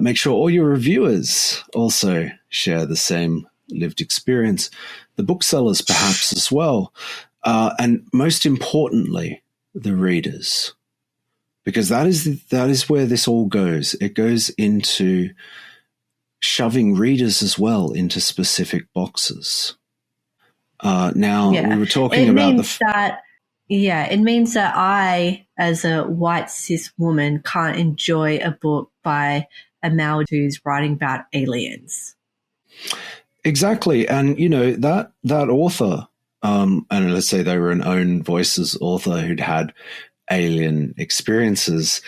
make sure all your reviewers also share the same lived experience. The booksellers perhaps as well. And most importantly, the readers. Because that is where this all goes. It goes into shoving readers as well into specific boxes. We were talking about it means that I, as a white cis woman, can't enjoy a book by a male who's writing about aliens. Exactly. And, that author, and let's say they were an own voices author who'd had alien experiences,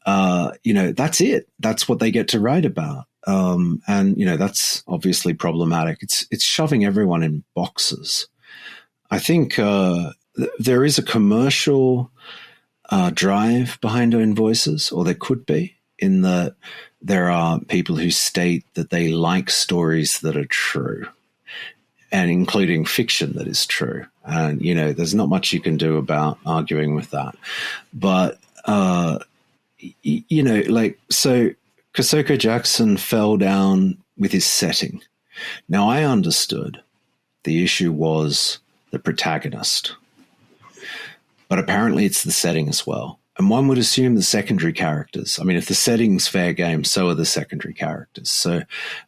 that's it. That's what they get to write about. And that's obviously problematic. It's shoving everyone in boxes. I think there is a commercial drive behind own voices, or there could be, in that there are people who state that they like stories that are true, and including fiction that is true. And, there's not much you can do about arguing with that. But, so Kosoko Jackson fell down with his setting. Now, I understood the issue was the protagonist, but apparently it's the setting as well. And one would assume the secondary characters. I mean, if the setting's fair game, so are the secondary characters. So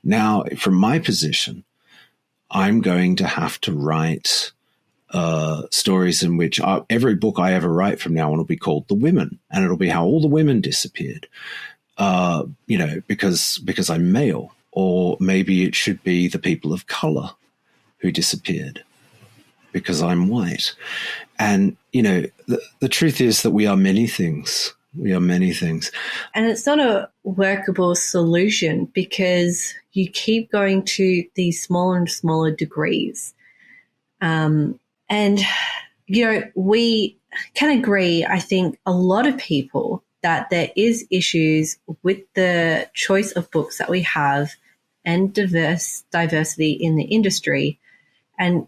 now, from my position, I'm going to have to write stories in which every book I ever write from now on will be called The Women, and it'll be how all the women disappeared, because I'm male. Or maybe it should be the people of color who disappeared because I'm white. And, the truth is that we are many things. We are many things. And it's not a workable solution because you keep going to these smaller and smaller degrees. We can agree, I think, a lot of people, that there is issues with the choice of books that we have and diversity in the industry. And,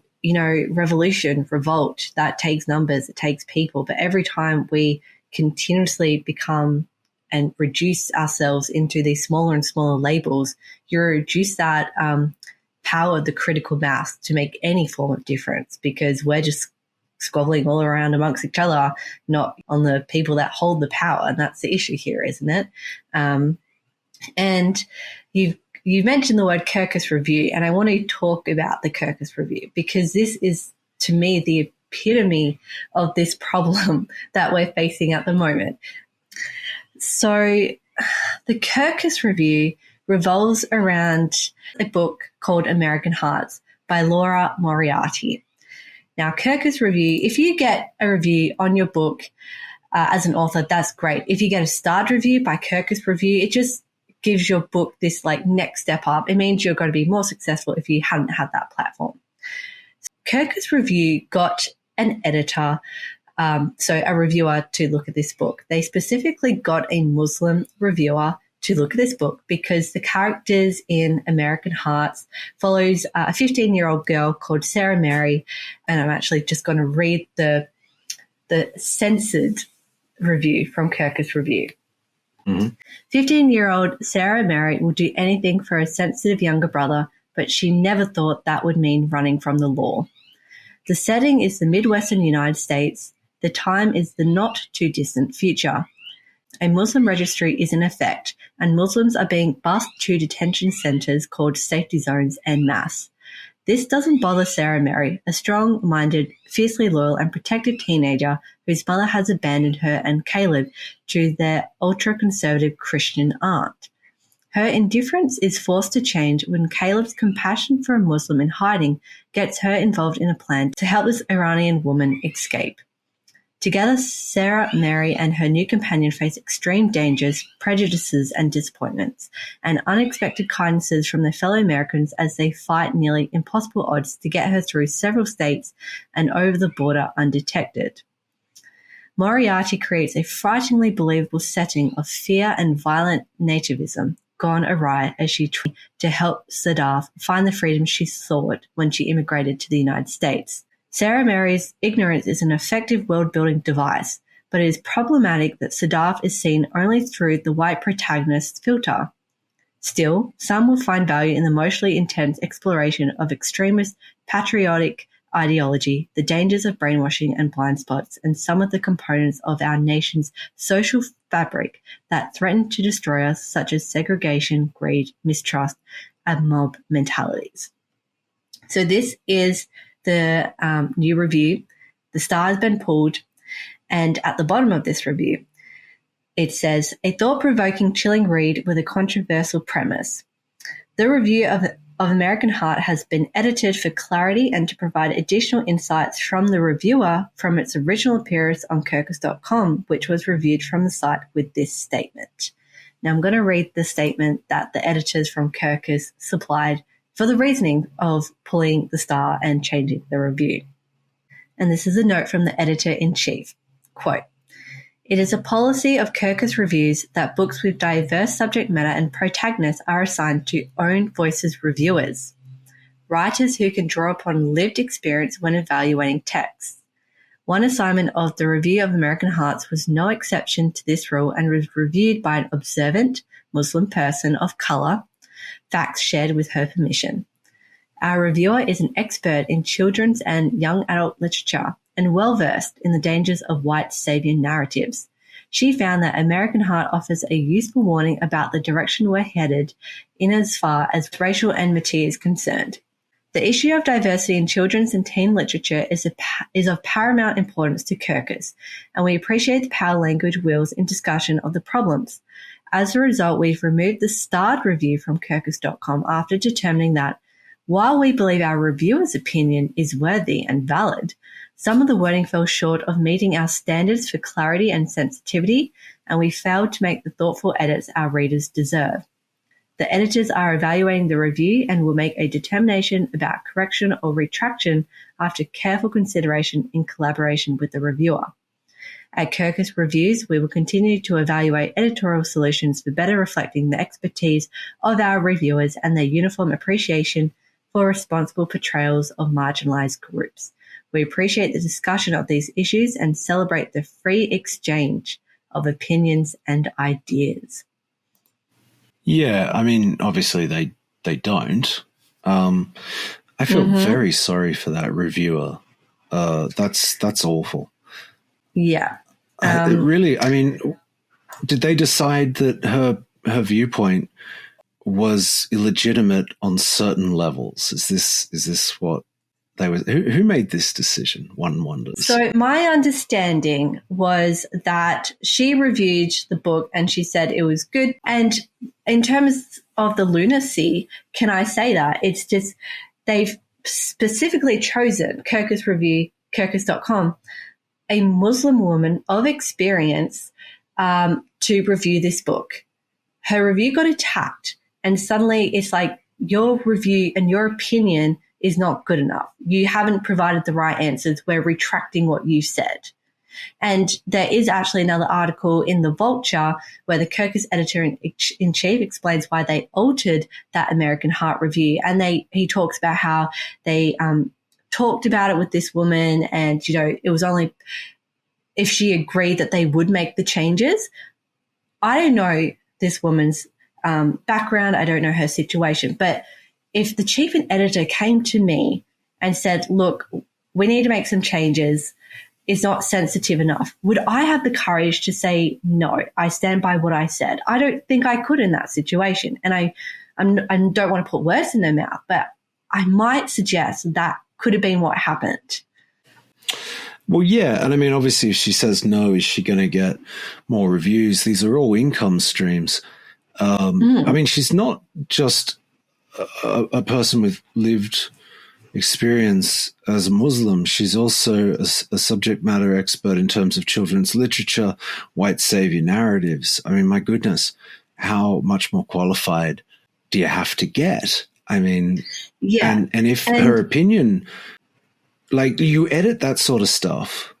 revolt, that takes numbers, it takes people. But every time we continuously become and reduce ourselves into these smaller and smaller labels, you reduce that power of the critical mass to make any form of difference, because we're just squabbling all around amongst each other, not on the people that hold the power. And that's the issue here, isn't it? And you mentioned the word Kirkus Review, and I want to talk about the Kirkus Review because this is, to me, the epitome of this problem that we're facing at the moment. So the Kirkus Review revolves around a book called American Hearts by Laura Moriarty. Now, Kirkus Review, if you get a review on your book as an author, that's great. If you get a starred review by Kirkus Review, it just gives your book this next step up. It means you're going to be more successful if you hadn't had that platform. So Kirkus Review got an editor, so a reviewer, to look at this book. They specifically got a Muslim reviewer to look at this book because the characters in American Hearts follows a 15-year-old girl called Sarah Mary, and I'm actually just going to read the censored review from Kirkus Review. 15-year-old Sarah Mary will do anything for a sensitive younger brother, but she never thought that would mean running from the law. The setting is the Midwestern United States. The time is the not-too-distant future. A Muslim registry is in effect, and Muslims are being bussed to detention centres called safety zones en masse. This doesn't bother Sarah Mary, a strong-minded, fiercely loyal and protective teenager whose mother has abandoned her and Caleb to their ultra-conservative Christian aunt. Her indifference is forced to change when Caleb's compassion for a Muslim in hiding gets her involved in a plan to help this Iranian woman escape. Together, Sarah Mary and her new companion face extreme dangers, prejudices and disappointments, and unexpected kindnesses from their fellow Americans as they fight nearly impossible odds to get her through several states and over the border undetected. Moriarty creates a frighteningly believable setting of fear and violent nativism gone awry as she tried to help Sadaf find the freedom she sought when she immigrated to the United States. Sarah Mary's ignorance is an effective world-building device, but it is problematic that Sadaf is seen only through the white protagonist's filter. Still, some will find value in the emotionally intense exploration of extremist patriotic ideology, the dangers of brainwashing and blind spots, and some of the components of our nation's social fabric that threaten to destroy us, such as segregation, greed, mistrust, and mob mentalities. So this is the new review. The star has been pulled, and at the bottom of this review, it says, a thought-provoking, chilling read with a controversial premise. The review of American Heart has been edited for clarity and to provide additional insights from the reviewer from its original appearance on Kirkus.com, which was reviewed from the site with this statement. Now I'm going to read the statement that the editors from Kirkus supplied for the reasoning of pulling the star and changing the review. And this is a note from the editor-in-chief. Quote, it is a policy of Kirkus Reviews that books with diverse subject matter and protagonists are assigned to own voices reviewers, writers who can draw upon lived experience when evaluating texts. One assignment of the review of American Hearts was no exception to this rule and was reviewed by an observant Muslim person of color, facts shared with her permission. Our reviewer is an expert in children's and young adult literature and well-versed in the dangers of white savior narratives. She found that American Heart offers a useful warning about the direction we're headed in as far as racial enmity is concerned. The issue of diversity in children's and teen literature is of paramount importance to Kirkus, and we appreciate the power language wields in discussion of the problems. As a result, we've removed the starred review from Kirkus.com after determining that, while we believe our reviewer's opinion is worthy and valid, some of the wording fell short of meeting our standards for clarity and sensitivity, and we failed to make the thoughtful edits our readers deserve. The editors are evaluating the review and will make a determination about correction or retraction after careful consideration in collaboration with the reviewer. At Kirkus Reviews, we will continue to evaluate editorial solutions for better reflecting the expertise of our reviewers and their uniform appreciation for responsible portrayals of marginalized groups. We appreciate the discussion of these issues and celebrate the free exchange of opinions and ideas. Yeah, I mean, obviously they don't. I feel very sorry for that reviewer. That's awful. Yeah. Really, I mean, did they decide that her viewpoint was illegitimate on certain levels? Is this what they were? Who made this decision? One wonders. So my understanding was that she reviewed the book and she said it was good. And in terms of the lunacy, can I say that it's just they've specifically chosen Kirkus.com, a Muslim woman of experience, to review this book. Her review got attacked, and suddenly it's like your review and your opinion is not good enough. You haven't provided the right answers. We're retracting what you said. And there is actually another article in The Vulture where the Kirkus editor-in-chief explains why they altered that American Heart review. And he talks about how they talked about it with this woman, and, it was only if she agreed that they would make the changes. I don't know this woman's background. I don't know her situation. But if the chief and editor came to me and said, look, we need to make some changes, is not sensitive enough. Would I have the courage to say, no, I stand by what I said? I don't think I could in that situation. And I don't want to put words in their mouth, but I might suggest that could have been what happened. Well, yeah. And I mean, obviously, if she says no, is she going to get more reviews? These are all income streams. I mean, she's not just a person with lived experience as a Muslim. She's also a subject matter expert in terms of children's literature, white savior narratives. I mean, my goodness, how much more qualified do you have to get? I mean, yeah. And if her opinion, like, you edit that sort of stuff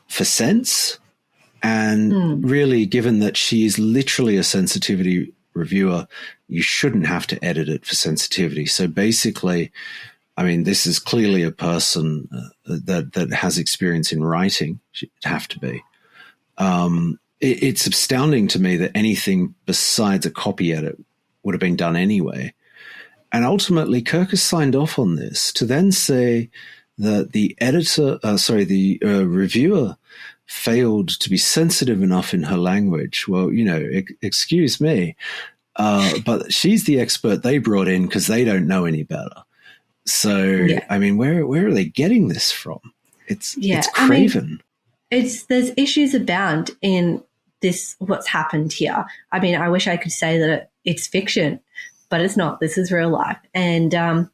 for sense, and really, given that she is literally a sensitivity reviewer, you shouldn't have to edit it for sensitivity. So basically, I mean, this is clearly a person that has experience in writing. She'd have to be. It's astounding to me that anything besides a copy edit would have been done anyway. And ultimately, Kirkus signed off on this to then say that the reviewer failed to be sensitive enough in her language. Well, excuse me, but she's the expert they brought in because they don't know any better. So, yeah. I mean, where are they getting this from? It's craven. I mean, there's issues abound in this, what's happened here. I mean, I wish I could say that it's fiction, but it's not. This is real life. And to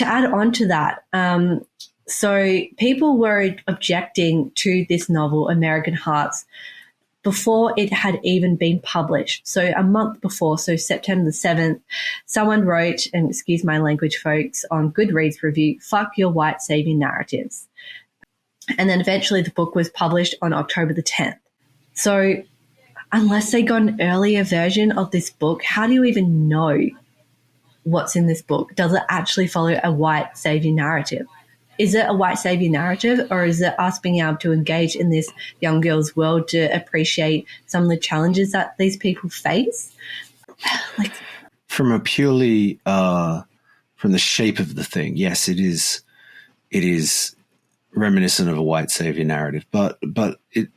add on to that, so people were objecting to this novel, American Hearts, before it had even been published. So a month before, so September the 7th, someone wrote, and excuse my language, folks, on Goodreads review, "Fuck your white savior narratives." And then eventually the book was published on October the 10th. So unless they got an earlier version of this book, how do you even know what's in this book? Does it actually follow a white savior narrative? Is it a white savior narrative, or is it us being able to engage in this young girl's world to appreciate some of the challenges that these people face? From a purely from the shape of the thing, yes, it is reminiscent of a white savior narrative, but it,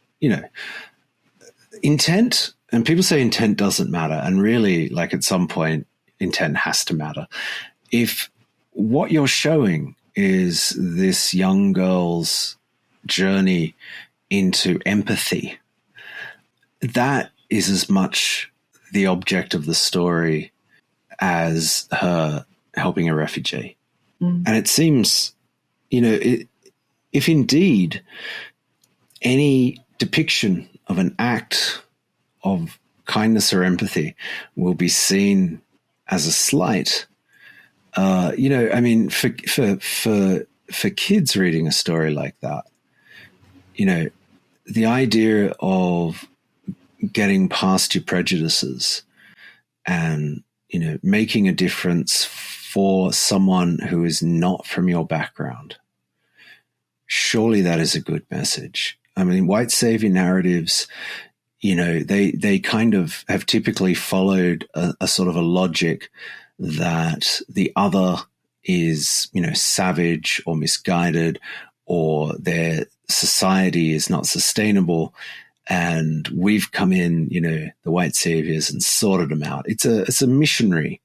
intent, and people say intent doesn't matter, and really, like, at some point, intent has to matter. If what you're showing is this young girl's journey into empathy, that is as much the object of the story as her helping a refugee. And it seems, if indeed any depiction of an act of kindness or empathy will be seen as a slight, I mean, for kids reading a story like that, the idea of getting past your prejudices and, making a difference for someone who is not from your background, surely that is a good message. I mean, white savior narratives, they kind of have typically followed a sort of a logic that the other is, savage or misguided, or their society is not sustainable, and we've come in, the white saviors, and sorted them out. It's a missionary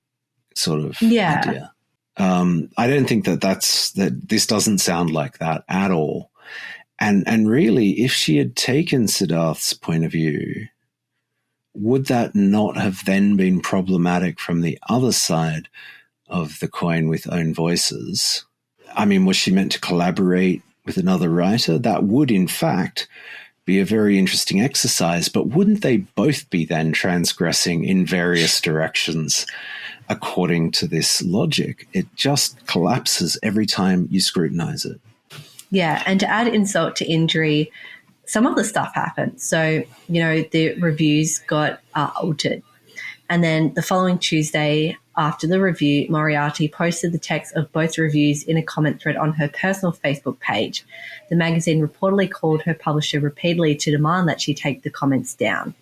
sort of idea. I don't think that this doesn't sound like that at all. And really, if she had taken Siddharth's point of view, would that not have then been problematic from the other side of the coin with own voices? I mean, was she meant to collaborate with another writer? That would, in fact, be a very interesting exercise, but wouldn't they both be then transgressing in various directions according to this logic? It just collapses every time you scrutinize it. Yeah, and to add insult to injury, some other stuff happened. So, the reviews got altered. And then the following Tuesday, after the review, Moriarty posted the text of both reviews in a comment thread on her personal Facebook page. The magazine reportedly called her publisher repeatedly to demand that she take the comments down.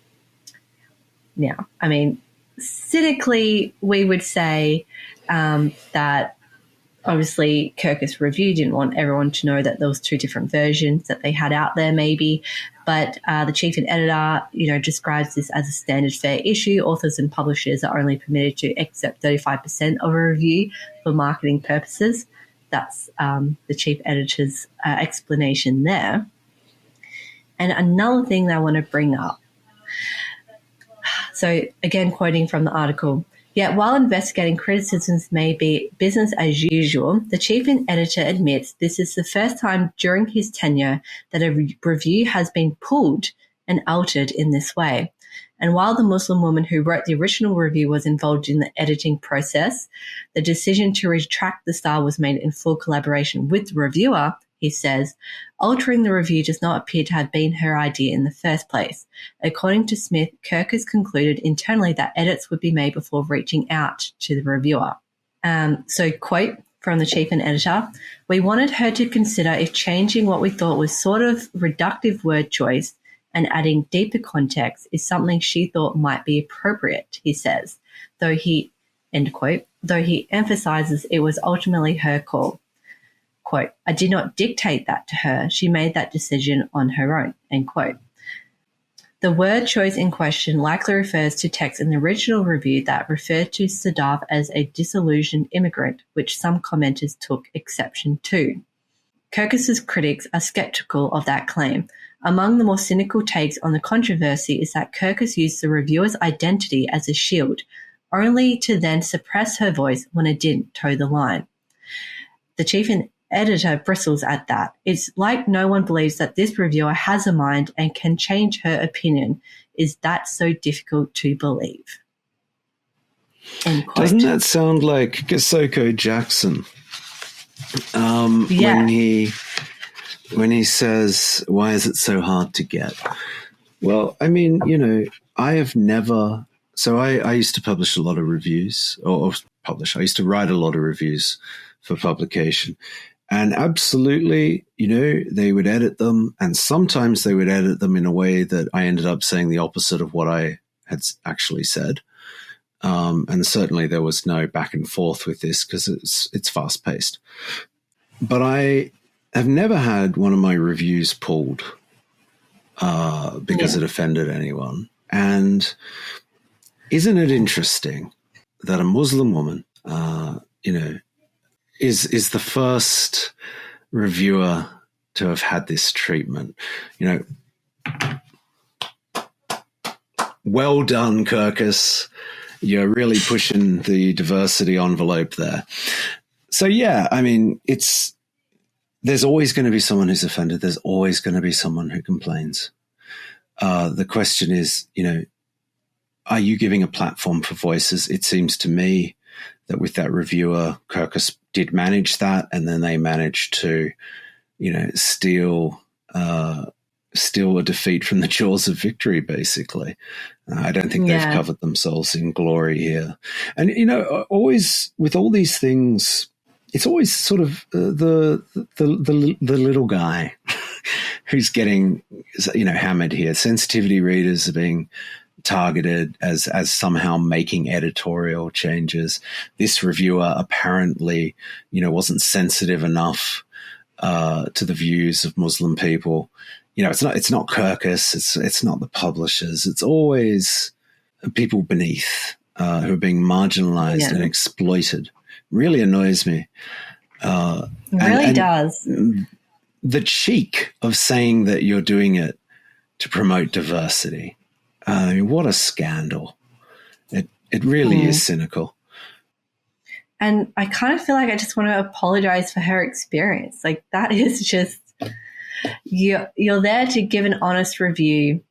Now, I mean, cynically, we would say that obviously Kirkus Review didn't want everyone to know that there was two different versions that they had out there maybe. But the chief and editor, describes this as a standard fair issue. Authors and publishers are only permitted to accept 35% of a review for marketing purposes. That's the chief editor's explanation there. And another thing that I want to bring up. So again, quoting from the article, yet while investigating criticisms may be business as usual, the chief editor admits this is the first time during his tenure that a review has been pulled and altered in this way. And while the Muslim woman who wrote the original review was involved in the editing process, the decision to retract the style was made in full collaboration with the reviewer. He says, altering the review does not appear to have been her idea in the first place. According to Smith, Kirkus concluded internally that edits would be made before reaching out to the reviewer. So, quote from the chief and editor, we wanted her to consider if changing what we thought was sort of reductive word choice and adding deeper context is something she thought might be appropriate, he says, end quote, though he emphasizes it was ultimately her call. Quote, I did not dictate that to her. She made that decision on her own, end quote. The word choice in question likely refers to text in the original review that referred to Sadaf as a disillusioned immigrant, which some commenters took exception to. Kirkus's critics are skeptical of that claim. Among the more cynical takes on the controversy is that Kirkus used the reviewer's identity as a shield, only to then suppress her voice when it didn't toe the line. The chief editor bristles at that. It's like no one believes that this reviewer has a mind and can change her opinion. Is that so difficult to believe? End quote. Doesn't that sound like Gasoko Jackson? When he says, why is it so hard to get? Well, I mean, I have never... So I used to publish a lot of reviews, I used to write a lot of reviews for publication. And absolutely, they would edit them, and sometimes they would edit them in a way that I ended up saying the opposite of what I had actually said. And certainly there was no back and forth with this because it's fast paced. But I have never had one of my reviews pulled because it offended anyone. And isn't it interesting that a Muslim woman, is the first reviewer to have had this treatment? Well done, Kirkus. You're really pushing the diversity envelope there. So, yeah, I mean, there's always going to be someone who's offended. There's always going to be someone who complains. The question is, are you giving a platform for voices? It seems to me that with that reviewer, Kirkus did manage that, and then they managed to, steal a defeat from the jaws of victory, basically. I don't think they've covered themselves in glory here. And, always with all these things, it's always sort of the little guy who's getting, hammered here. Sensitivity readers are being targeted as somehow making editorial changes. This reviewer apparently, wasn't sensitive enough to the views of Muslim people. It's not Kirkus, it's not the publishers. It's always people beneath who are being marginalized and exploited. Really annoys me. It does. The cheek of saying that you're doing it to promote diversity. What a scandal. It really is cynical. And I kind of feel like I just want to apologize for her experience. Like, that is just, you're there to give an honest review.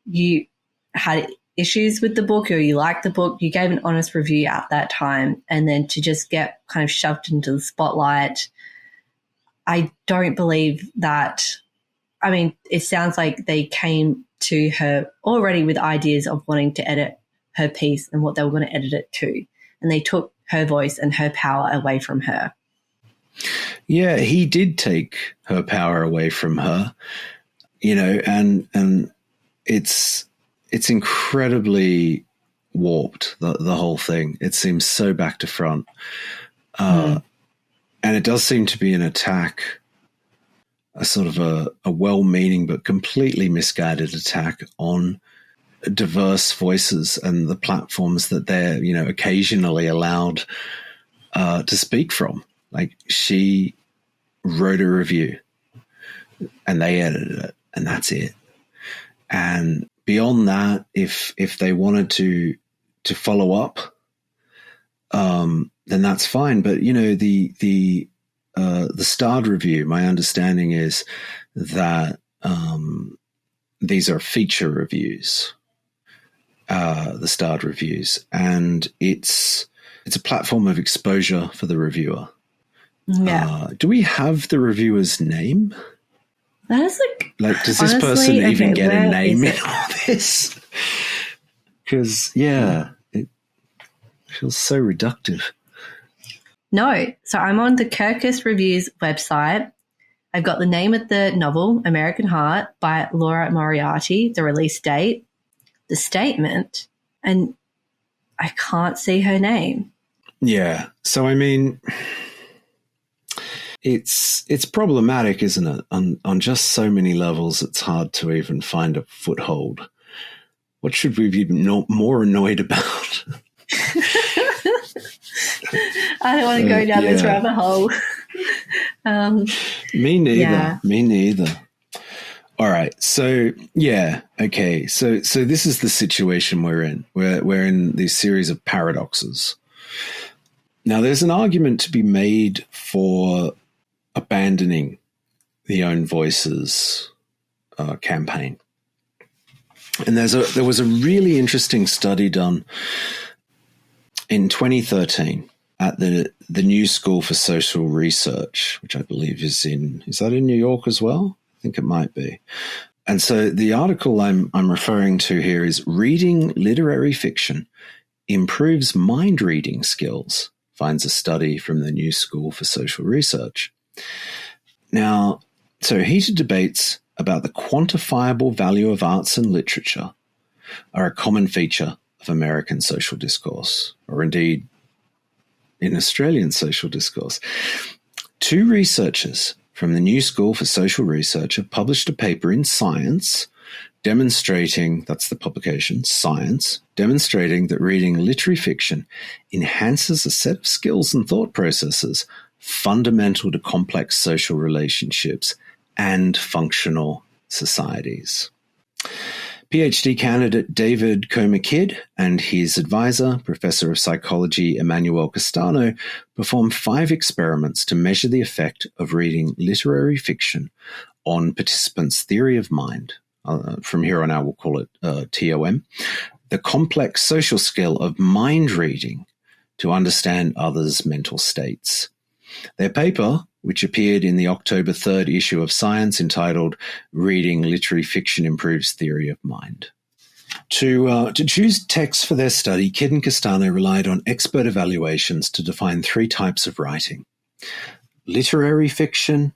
You had issues with the book, or you liked the book, you gave an honest review at that time, and then to just get kind of shoved into the spotlight. I don't believe that. I mean, it sounds like they came to her already with ideas of wanting to edit her piece and what they were going to edit it to. And they took her voice and her power away from her. Yeah, he did take her power away from her, and it's incredibly warped, the whole thing. It seems so back to front. And it does seem to be an attack, a sort of a well-meaning but completely misguided attack on diverse voices and the platforms that they're, occasionally allowed to speak from. Like, she wrote a review and they edited it, and that's it. And beyond that, if they wanted to follow up, then that's fine. But the starred review, my understanding is that these are feature reviews, the starred reviews, and it's a platform of exposure for the reviewer. Yeah. Do we have the reviewer's name? That is like, does this person even get a name in all this? Because, it feels so reductive. No. So I'm on the Kirkus Reviews website. I've got the name of the novel, American Heart, by Laura Moriarty, the release date, the statement, and I can't see her name. Yeah. So, I mean, it's problematic, isn't it? On just so many levels, it's hard to even find a foothold. What should we be more annoyed about? I don't want to go down this rabbit hole. Me neither. Yeah. Me neither. All right. So, okay. So this is the situation we're in. We're in this series of paradoxes. Now, there's an argument to be made for abandoning the Own Voices campaign. And there was a really interesting study done in 2013 at the New School for Social Research, which I believe is that in New York as well? I think it might be. And so the article I'm referring to here is Reading Literary Fiction Improves Mind Reading Skills, finds a study from the New School for Social Research. Now, so heated debates about the quantifiable value of arts and literature are a common feature of American social discourse, or indeed in Australian social discourse. Two researchers from the New School for Social Research have published a paper in Science demonstrating, that's the publication, Science, demonstrating that reading literary fiction enhances a set of skills and thought processes fundamental to complex social relationships and functional societies. PhD candidate David Comer-Kidd and his advisor, Professor of Psychology Emmanuel Castano, performed 5 experiments to measure the effect of reading literary fiction on participants' theory of mind. From here on out, we'll call it TOM, the complex social skill of mind reading to understand others' mental states. Their paper, which appeared in the October 3rd issue of Science entitled Reading Literary Fiction Improves Theory of Mind. To choose texts for their study, Kidd and Castano relied on expert evaluations to define 3 types of writing: literary fiction,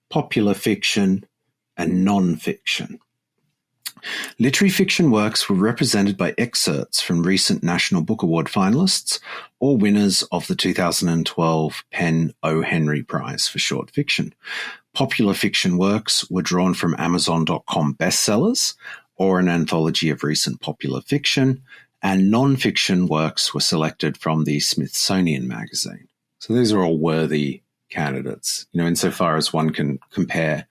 popular fiction, and non-fiction. Literary fiction works were represented by excerpts from recent National Book Award finalists or winners of the 2012 Penn O. Henry Prize for Short Fiction. Popular fiction works were drawn from Amazon.com bestsellers or an anthology of recent popular fiction, and non-fiction works were selected from the Smithsonian Magazine. So these are all worthy candidates. Insofar as one can compare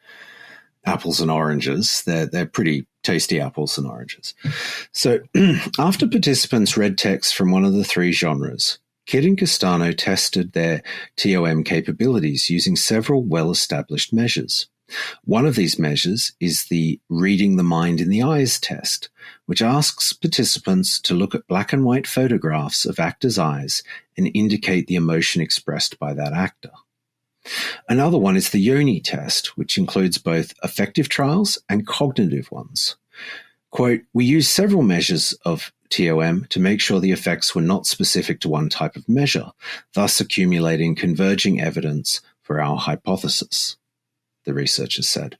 apples and oranges, they're pretty tasty apples and oranges. So after participants read texts from one of the 3 genres, Kidd and Castano tested their TOM capabilities using several well-established measures. One of these measures is the Reading the Mind in the Eyes test, which asks participants to look at black and white photographs of actors' eyes and indicate the emotion expressed by that actor. Another one is the Yoni test, which includes both affective trials and cognitive ones. Quote, "We used several measures of TOM to make sure the effects were not specific to one type of measure, thus accumulating converging evidence for our hypothesis," the researchers said.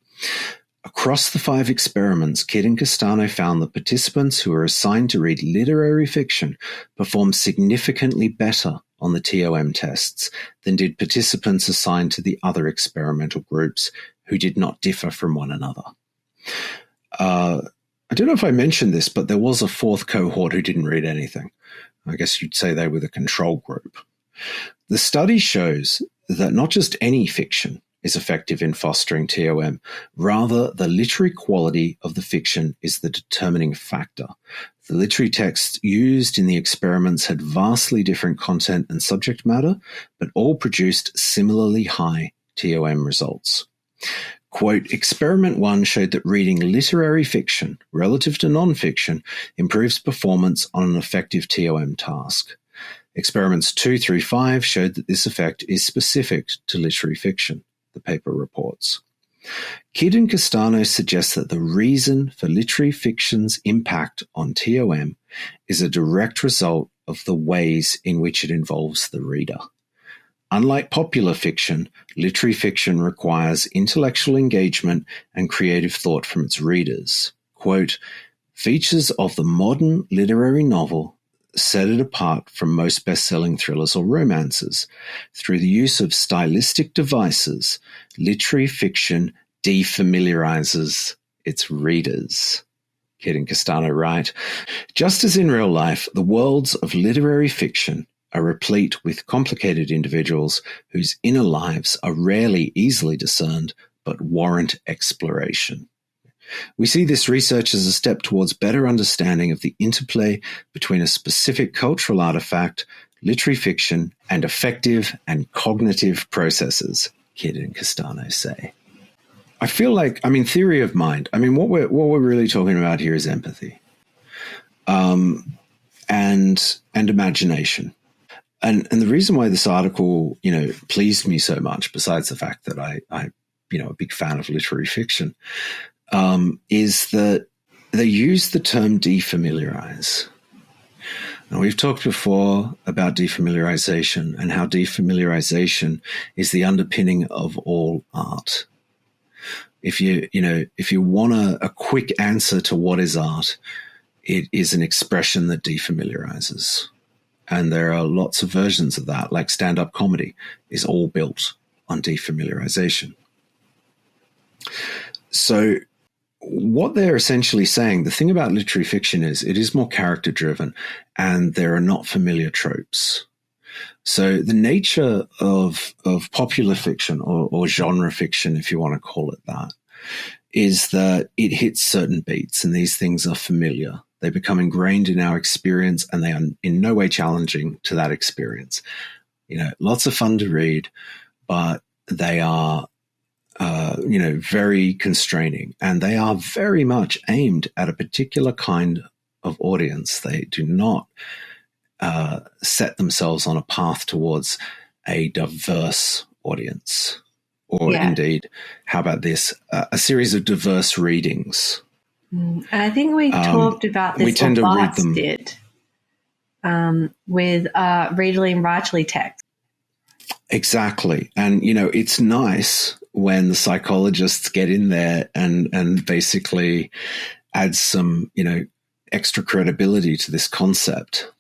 Across the 5 experiments, Kidd and Castano found that participants who were assigned to read literary fiction performed significantly better on the TOM tests than did participants assigned to the other experimental groups who did not differ from one another. I don't know if I mentioned this, but there was a fourth cohort who didn't read anything. I guess you'd say they were the control group. The study shows that not just any fiction is effective in fostering TOM, rather the literary quality of the fiction is the determining factor. The literary texts used in the experiments had vastly different content and subject matter, but all produced similarly high TOM results. Quote, Experiment 1 showed that reading literary fiction relative to nonfiction improves performance on an effective TOM task. Experiments 2 through 5 showed that this effect is specific to literary fiction, the paper reports. Kidd and Castano suggest that the reason for literary fiction's impact on TOM is a direct result of the ways in which it involves the reader. Unlike popular fiction, literary fiction requires intellectual engagement and creative thought from its readers. Quote, Features of the modern literary novel set it apart from most best-selling thrillers or romances. Through the use of stylistic devices, literary fiction defamiliarizes its readers. Kidd and Castano write, Just as in real life, the worlds of literary fiction are replete with complicated individuals whose inner lives are rarely easily discerned but warrant exploration. We see this research as a step towards better understanding of the interplay between a specific cultural artifact, literary fiction, and affective and cognitive processes, Kidd and Castano say. I feel like, theory of mind. What we're really talking about here is empathy, and imagination. And the reason why this article, pleased me so much, besides the fact that I a big fan of literary fiction, is that they use the term defamiliarize. Now, we've talked before about defamiliarization and how defamiliarization is the underpinning of all art. If you want a quick answer to what is art, it is an expression that defamiliarizes. And there are lots of versions of that, like stand-up comedy is all built on defamiliarization. So what they're essentially saying, the thing about literary fiction is it is more character-driven and there are not familiar tropes. So the nature of popular fiction or genre fiction, if you want to call it that, is that it hits certain beats and these things are familiar. They become ingrained in our experience and they are in no way challenging to that experience. Lots of fun to read, but they are, very constraining and they are very much aimed at a particular kind of audience. They do not set themselves on a path towards a diverse audience. Or indeed, how about this, a series of diverse readings. And I think we talked about this, we tend to read them. Did, with readily and rightly text. Exactly. And, it's nice when the psychologists get in there and basically add some, extra credibility to this concept.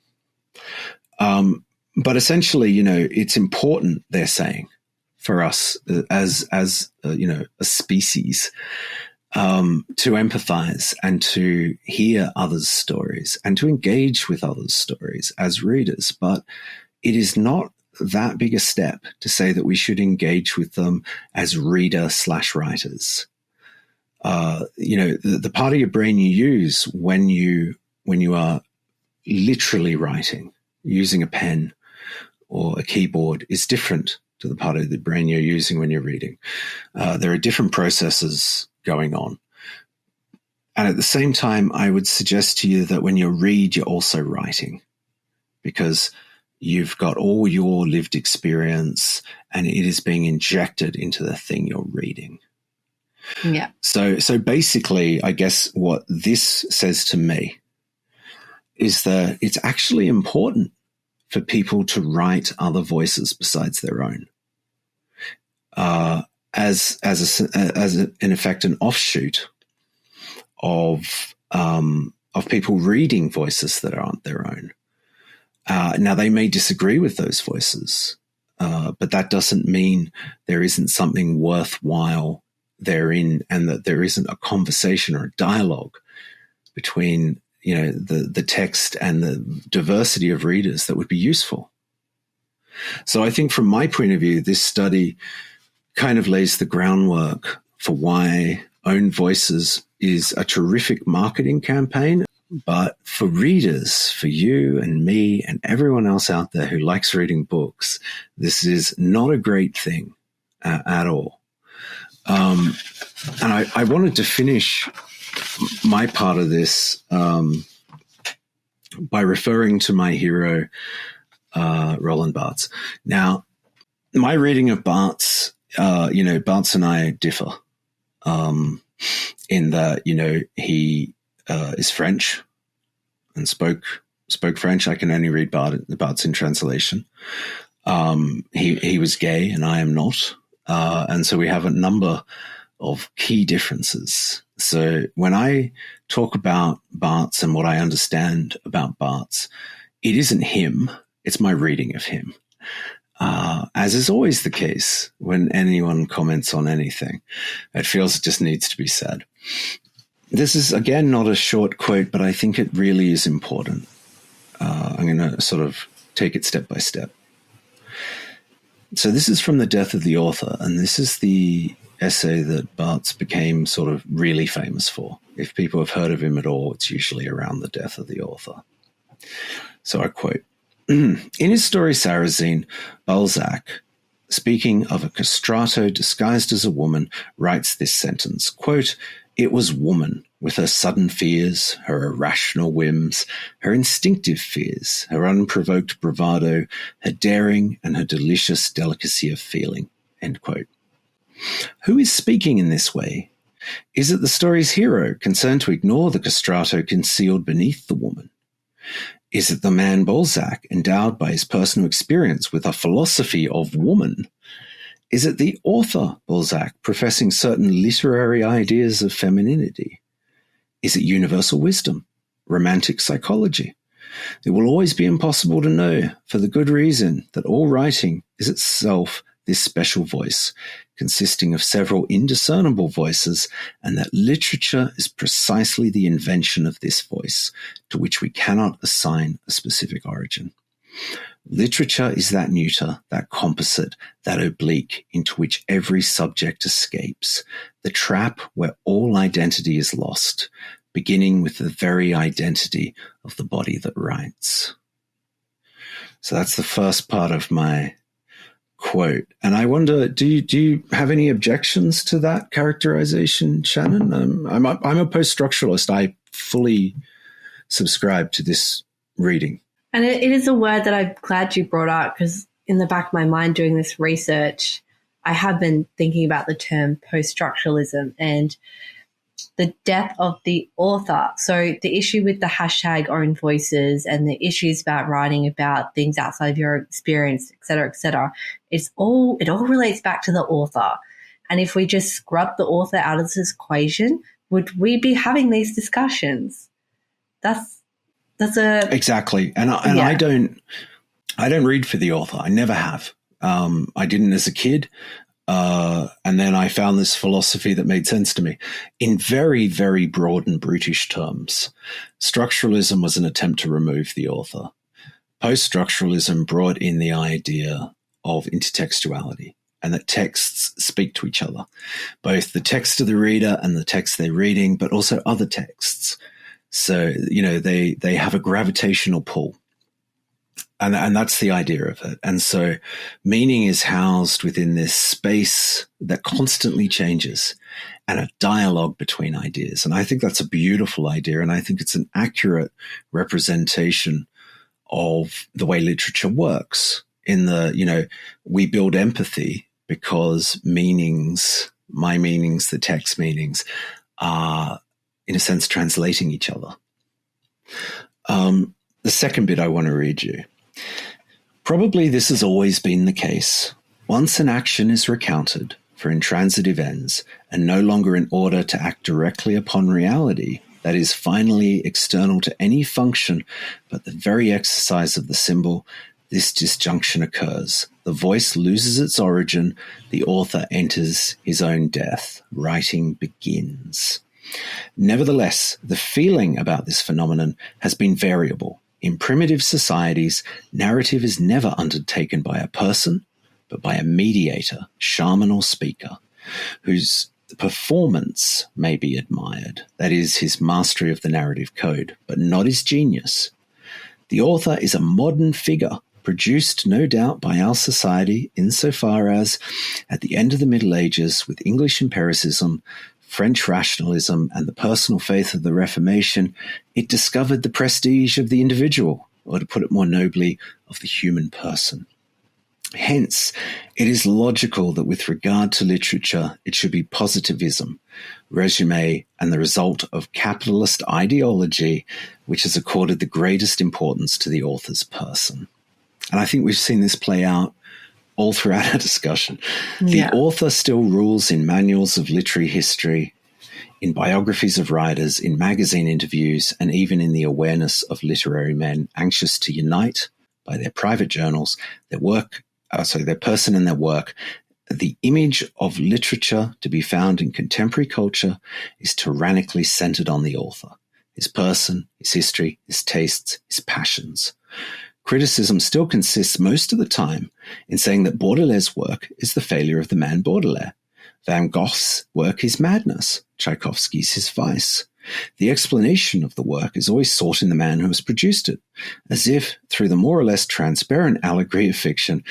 But essentially, it's important, they're saying, for us as a species, to empathize and to hear others' stories and to engage with others' stories as readers. But it is not that big a step to say that we should engage with them as reader/writers. The part of your brain you use when you are literally writing, using a pen or a keyboard, is different to the part of the brain you're using when you're reading. There are different processes going on. And at the same time, I would suggest to you that when you read, you're also writing, because you've got all your lived experience and it is being injected into the thing you're reading. Yeah. So basically, I guess what this says to me is that it's actually important for people to write other voices besides their own, as in effect an offshoot of people reading voices that aren't their own. Now, they may disagree with those voices, but that doesn't mean there isn't something worthwhile therein, and that there isn't a conversation or a dialogue between, the text and the diversity of readers that would be useful. So I think from my point of view, this study kind of lays the groundwork for why Own Voices is a terrific marketing campaign. But for readers, for you and me and everyone else out there who likes reading books, this is not a great thing at all. And I wanted to finish my part of this by referring to my hero, Roland Barthes. Now, my reading of Barthes, Barthes and I differ in that, he is French and spoke French. I can only read Barthes in translation. He was gay and I am not. And so we have a number of key differences. So when I talk about Barthes and what I understand about Barthes, it isn't him, it's my reading of him. As is always the case when anyone comments on anything, it feels it just needs to be said. This is, again, not a short quote, but I think it really is important. I'm going to sort of take it step by step. So this is from The Death of the Author, and this is the essay that Barthes became sort of really famous for. If people have heard of him at all, it's usually around the death of the author. So I quote, "In his story Sarrasine, Balzac, speaking of a castrato disguised as a woman, writes this sentence, quote, 'It was woman, with her sudden fears, her irrational whims, her instinctive fears, her unprovoked bravado, her daring, and her delicious delicacy of feeling,' end quote. Who is speaking in this way? Is it the story's hero, concerned to ignore the castrato concealed beneath the woman? Is it the man Balzac, endowed by his personal experience with a philosophy of woman? Is it the author Balzac, professing certain literary ideas of femininity? Is it universal wisdom, romantic psychology? It will always be impossible to know, for the good reason that all writing is itself this special voice, consisting of several indiscernible voices, and that literature is precisely the invention of this voice, to which we cannot assign a specific origin. Literature is that neuter, that composite, that oblique into which every subject escapes, the trap where all identity is lost, beginning with the very identity of the body that writes." So that's the first part of my quote. And I wonder, do you have any objections to that characterization, Shannon? I'm a post-structuralist. I fully subscribe to this reading. And it is a word that I'm glad you brought up, because in the back of my mind doing this research, I have been thinking about the term post-structuralism and the death of the author. So the issue with the hashtag Own Voices and the issues about writing about things outside of your experience, et cetera, it all relates back to the author. And if we just scrub the author out of this equation, would we be having these discussions? Exactly. And I don't read for the author. I never have. I didn't as a kid. And then I found this philosophy that made sense to me. In very, very broad and brutish terms, structuralism was an attempt to remove the author. Post-structuralism brought in the idea of intertextuality, and that texts speak to each other, both the text of the reader and the text they're reading, but also other texts. So, they have a gravitational pull. And that's the idea of it. And so meaning is housed within this space that constantly changes and a dialogue between ideas. And I think that's a beautiful idea. And I think it's an accurate representation of the way literature works in we build empathy because my meanings, the text meanings are, in a sense, translating each other. The second bit I want to read you. Probably this has always been the case. Once an action is recounted for intransitive ends and no longer in order to act directly upon reality, that is finally external to any function but the very exercise of the symbol, this disjunction occurs. The voice loses its origin. The author enters his own death. Writing begins. Nevertheless, the feeling about this phenomenon has been variable. In primitive societies, narrative is never undertaken by a person, but by a mediator, shaman or speaker, whose performance may be admired, that is, his mastery of the narrative code, but not his genius. The author is a modern figure, produced no doubt by our society insofar as, at the end of the Middle Ages, with English empiricism, French rationalism, and the personal faith of the Reformation, it discovered the prestige of the individual, or to put it more nobly, of the human person. Hence, it is logical that with regard to literature, it should be positivism, resume, and the result of capitalist ideology, which has accorded the greatest importance to the author's person. And I think we've seen this play out all throughout our discussion. The author still rules in manuals of literary history, in biographies of writers, in magazine interviews, and even in the awareness of literary men anxious to unite by their private journals, their person and their work. The image of literature to be found in contemporary culture is tyrannically centered on the author, his person, his history, his tastes, his passions. Criticism still consists most of the time in saying that Baudelaire's work is the failure of the man Baudelaire. Van Gogh's work is madness. Tchaikovsky's his vice. The explanation of the work is always sought in the man who has produced it, as if, through the more or less transparent allegory of fiction,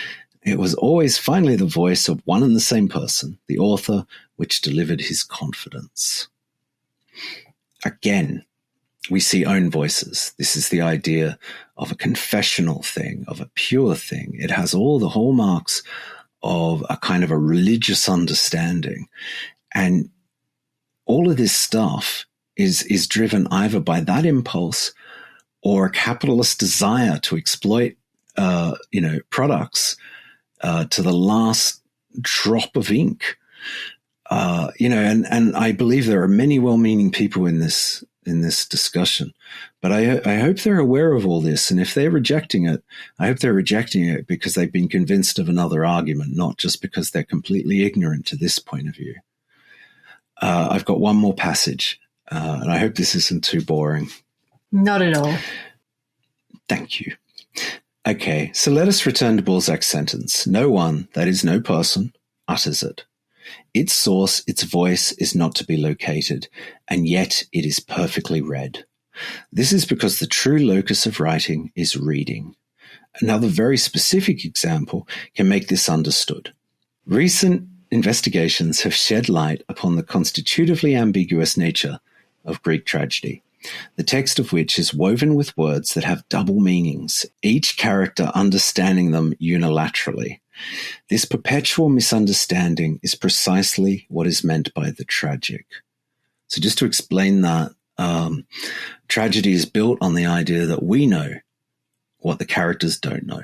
it was always finally the voice of one and the same person, the author, which delivered his confidence. Again, we see own voices. This is the idea of a confessional thing, of a pure thing. It has all the hallmarks of a kind of a religious understanding. And all of this stuff is driven either by that impulse or a capitalist desire to exploit, products to the last drop of ink. And I believe there are many well-meaning people in this discussion, but I hope they're aware of all this. And if they're rejecting it, I hope they're rejecting it because they've been convinced of another argument, not just because they're completely ignorant to this point of view. I've got one more passage, and I hope this isn't too boring. Not at all. Thank you. Okay, so let us return to Balzac's sentence. No one, that is no person, utters it. Its source, its voice, is not to be located, and yet it is perfectly read. This is because the true locus of writing is reading. Another very specific example can make this understood. Recent investigations have shed light upon the constitutively ambiguous nature of Greek tragedy, the text of which is woven with words that have double meanings, each character understanding them unilaterally. This perpetual misunderstanding is precisely what is meant by the tragic. So just to explain that, tragedy is built on the idea that we know what the characters don't know.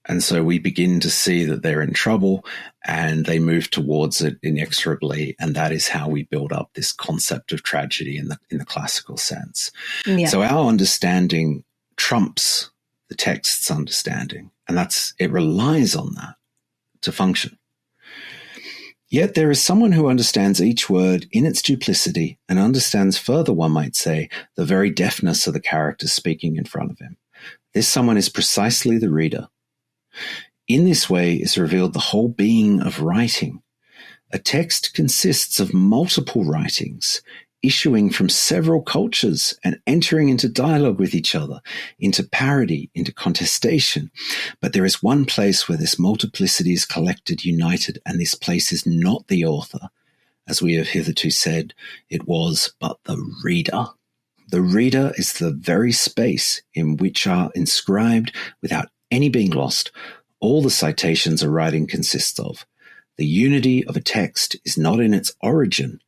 And so we begin to see that they're in trouble and they move towards it inexorably. And that is how we build up this concept of tragedy in the classical sense. Yeah. So our understanding trumps the text's understanding. And it relies on that to function. Yet there is someone who understands each word in its duplicity and understands further, one might say, the very deafness of the character speaking in front of him. This someone is precisely the reader. In this way is revealed the whole being of writing. A text consists of multiple writings, issuing from several cultures and entering into dialogue with each other, into parody, into contestation. But there is one place where this multiplicity is collected, united, and this place is not the author. As we have hitherto said, it was but the reader. The reader is the very space in which are inscribed, without any being lost, all the citations a writing consists of. The unity of a text is not in its origin,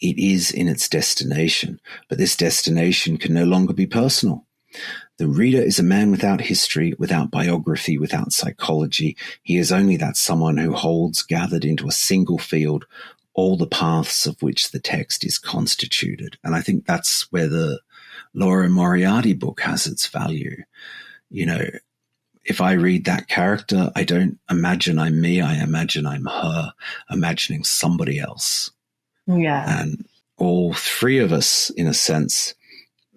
it is in its destination, but this destination can no longer be personal. The reader is a man without history, without biography, without psychology. He is only that someone who holds, gathered into a single field, all the paths of which the text is constituted. And I think that's where the Laura Moriarty book has its value. You know, if I read that character, I don't imagine I'm me, I imagine I'm her, imagining somebody else. Yeah. And all three of us, in a sense,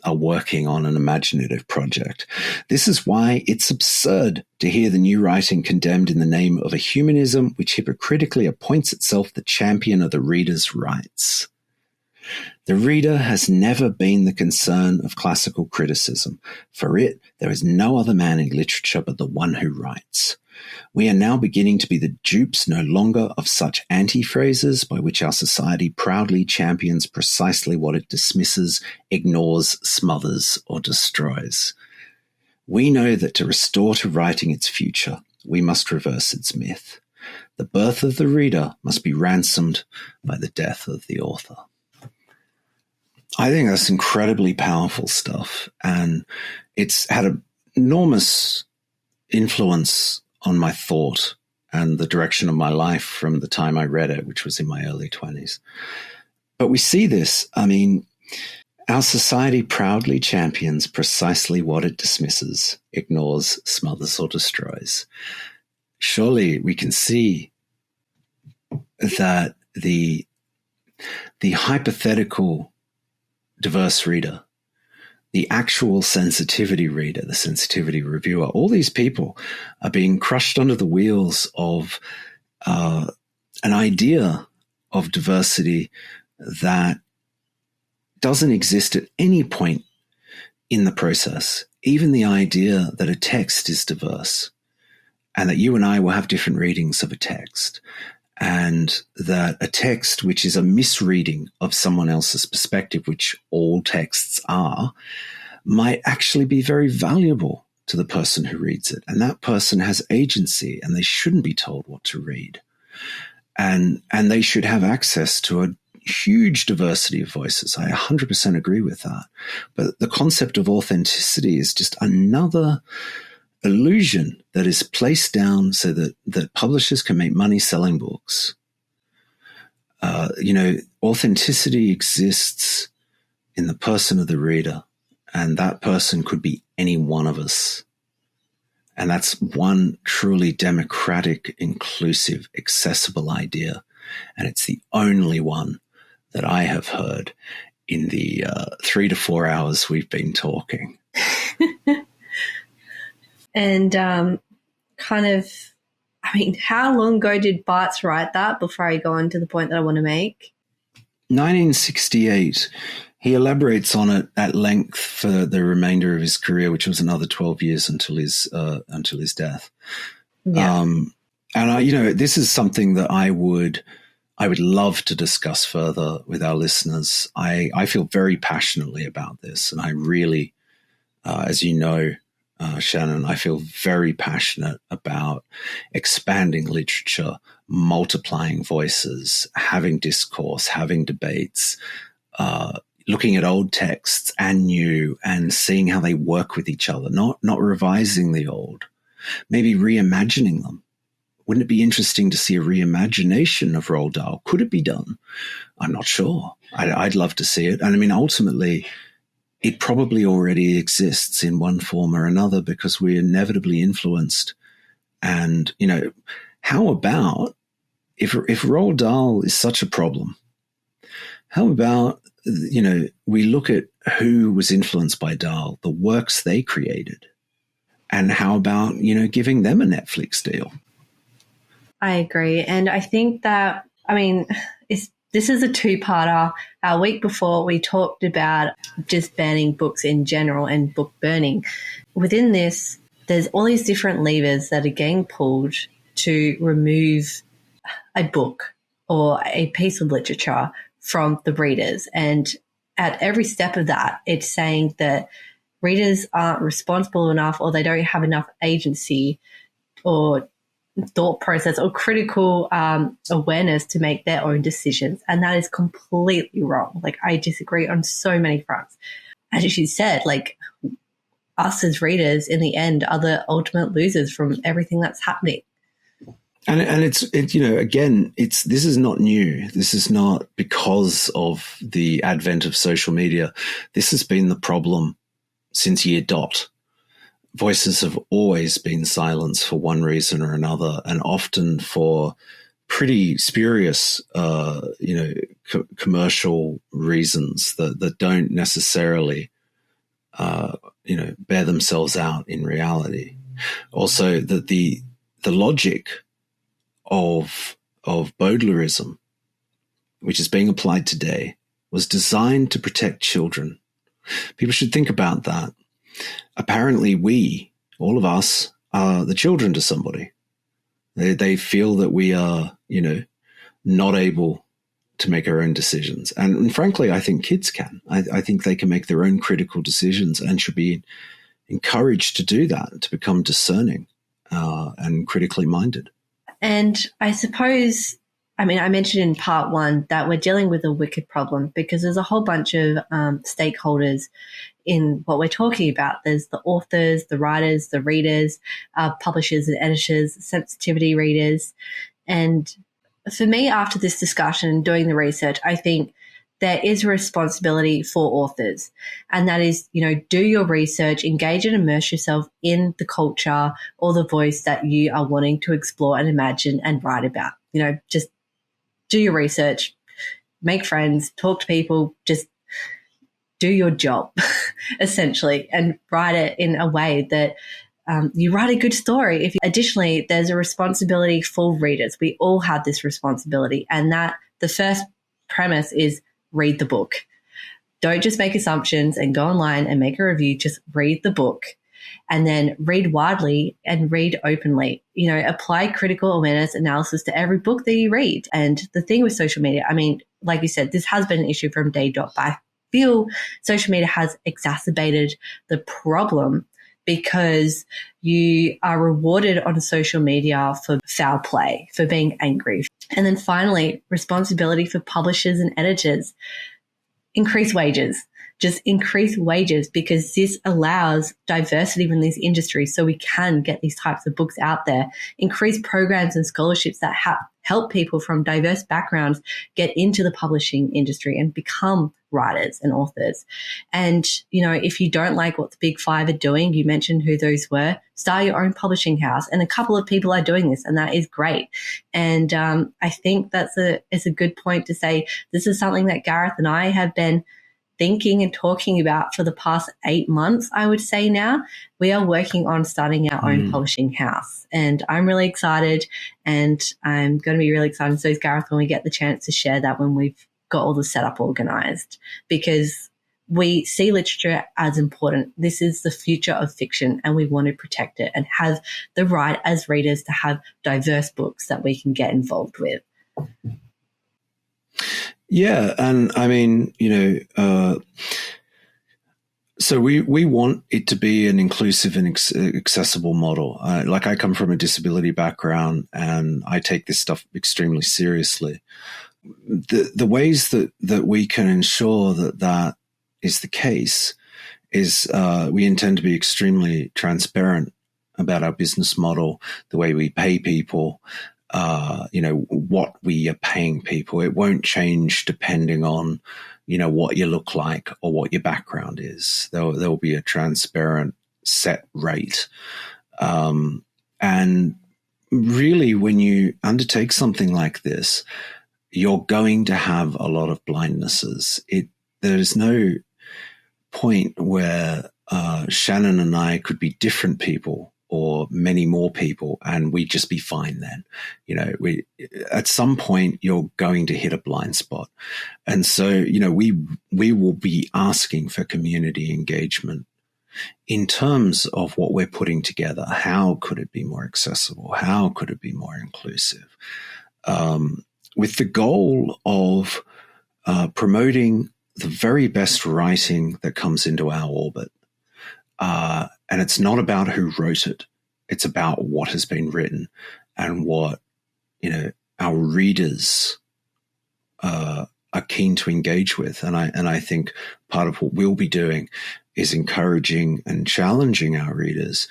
are working on an imaginative project. This is why it's absurd to hear the new writing condemned in the name of a humanism which hypocritically appoints itself the champion of the reader's rights. The reader has never been the concern of classical criticism. For it, there is no other man in literature but the one who writes. We are now beginning to be the dupes no longer of such anti-phrases by which our society proudly champions precisely what it dismisses, ignores, smothers, or destroys. We know that to restore to writing its future, we must reverse its myth. The birth of the reader must be ransomed by the death of the author. I think that's incredibly powerful stuff, and it's had an enormous influence on my thought and the direction of my life from the time I read it, which was in my early 20s. But we see this. I mean, our society proudly champions precisely what it dismisses, ignores, smothers, or destroys. Surely we can see that the hypothetical diverse reader, the actual sensitivity reader, the sensitivity reviewer, all these people are being crushed under the wheels of an idea of diversity that doesn't exist at any point in the process. Even the idea that a text is diverse and that you and I will have different readings of a text, and that a text which is a misreading of someone else's perspective, which all texts are, might actually be very valuable to the person who reads it. And that person has agency, and they shouldn't be told what to read. And they should have access to a huge diversity of voices. I 100% agree with that. But the concept of authenticity is just another illusion that is placed down so that publishers can make money selling books. Authenticity exists in the person of the reader, and that person could be any one of us. And that's one truly democratic, inclusive, accessible idea. And it's the only one that I have heard in the 3 to 4 hours we've been talking. And how long ago did Barthes write that, before I go on to the point that I want to make? 1968. He elaborates on it at length for the remainder of his career, which was another 12 years until his death. Yeah. This is something that I would love to discuss further with our listeners. I feel very passionately about this, and I really, as you know, Shannon, I feel very passionate about expanding literature, multiplying voices, having discourse, having debates, looking at old texts and new, and seeing how they work with each other, not revising the old, maybe reimagining them. Wouldn't it be interesting to see a reimagination of Roald Dahl? Could it be done? I'm not sure. I'd love to see it. And I mean, ultimately, it probably already exists in one form or another because we're inevitably influenced. And, how about if Roald Dahl is such a problem, how about, we look at who was influenced by Dahl, the works they created, and how about, giving them a Netflix deal? I agree. And I think that, this is a two-parter. A week before, we talked about just banning books in general and book burning. Within this, there's all these different levers that are getting pulled to remove a book or a piece of literature from the readers. And at every step of that, it's saying that readers aren't responsible enough, or they don't have enough agency or thought process or critical awareness to make their own decisions. And that is completely wrong. I disagree on so many fronts. As you said, us as readers in the end are the ultimate losers from everything that's happening. And it's again, this is not new. This is not because of the advent of social media. This has been the problem since year dot. Voices have always been silenced for one reason or another, and often for pretty spurious, commercial reasons that don't necessarily, bear themselves out in reality. Also, that the logic of Baudelairism, which is being applied today, was designed to protect children. People should think about that. Apparently all of us, are the children to somebody. They feel that we are, not able to make our own decisions. And frankly, I think kids can. I think they can make their own critical decisions and should be encouraged to do that, to become discerning and critically minded. And I suppose, I mentioned in part one that we're dealing with a wicked problem because there's a whole bunch of stakeholders in what we're talking about. There's the authors, the writers, the readers, publishers and editors, sensitivity readers. And for me, after this discussion and doing the research, I think there is a responsibility for authors. And that is, do your research, engage and immerse yourself in the culture or the voice that you are wanting to explore and imagine and write about. Just do your research, make friends, talk to people, just do your job, essentially, and write it in a way that you write a good story. Additionally, there's a responsibility for readers. We all have this responsibility, and that the first premise is read the book. Don't just make assumptions and go online and make a review. Just read the book, and then read widely and read openly. Apply critical awareness analysis to every book that you read. And the thing with social media, like you said, this has been an issue from day dot, but I feel social media has exacerbated the problem because you are rewarded on social media for foul play, for being angry. And then finally, responsibility for publishers and editors. Increase wages. Just increase wages because this allows diversity in these industries so we can get these types of books out there. Increase programs and scholarships that help people from diverse backgrounds get into the publishing industry and become writers and authors. And, if you don't like what the big five are doing, you mentioned who those were, start your own publishing house. And a couple of people are doing this, and that is great. And I think it's a good point to say this is something that Gareth and I have been thinking and talking about for the past 8 months, I would say now. We are working on starting our own publishing house, and I'm really excited, and I'm going to be really excited. So is Gareth when we get the chance to share that when we've got all the setup organized, because we see literature as important. This is the future of fiction, and we want to protect it and have the right as readers to have diverse books that we can get involved with. Yeah, and so we want it to be an inclusive and accessible model. I come from a disability background, and I take this stuff extremely seriously. The ways that we can ensure that is the case is we intend to be extremely transparent about our business model, the way we pay people, what we are paying people. It won't change depending on, what you look like or what your background is. There'll be a transparent set rate. And really, when you undertake something like this, you're going to have a lot of blindnesses. There's no point where Shannon and I could be different people or many more people, and we'd just be fine then. At some point, you're going to hit a blind spot. And so, we will be asking for community engagement in terms of what we're putting together. How could it be more accessible? How could it be more inclusive? With the goal of promoting the very best writing that comes into our orbit. And it's not about who wrote it. It's about what has been written and what, our readers are keen to engage with. And I think part of what we'll be doing is encouraging and challenging our readers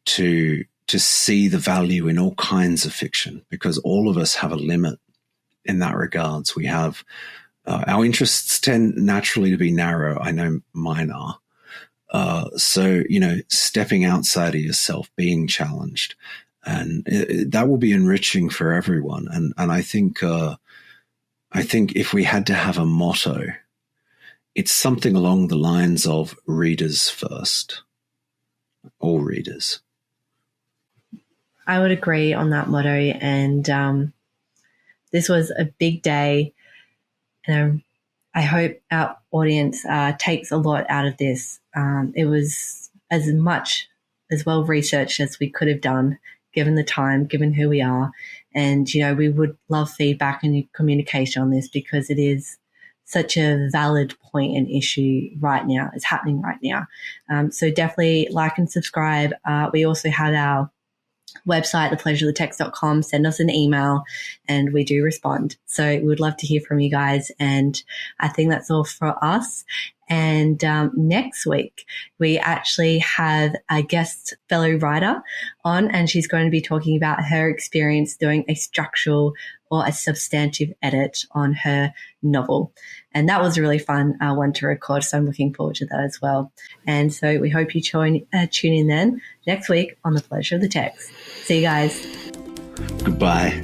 to to see the value in all kinds of fiction, because all of us have a limit in that regards. We have our interests tend naturally to be narrow. I know mine are. So, stepping outside of yourself, being challenged, and that will be enriching for everyone. And I think if we had to have a motto, it's something along the lines of readers first, all readers. I would agree on that motto. And this was a big day. And I hope our audience takes a lot out of this. It was as much as well researched as we could have done, given the time, given who we are. And, we would love feedback and communication on this, because it is such a valid point and issue right now. It's happening right now. So definitely like and subscribe. We also have our website, thepleasureofthetext.com. Send us an email and we do respond. So we would love to hear from you guys. And I think that's all for us. And next week, we actually have a guest fellow writer on, and she's going to be talking about her experience doing a structural or a substantive edit on her novel. And that was a really fun one to record, so I'm looking forward to that as well. And so we hope you tune in then next week on The Pleasure of the Text. See you guys. Goodbye.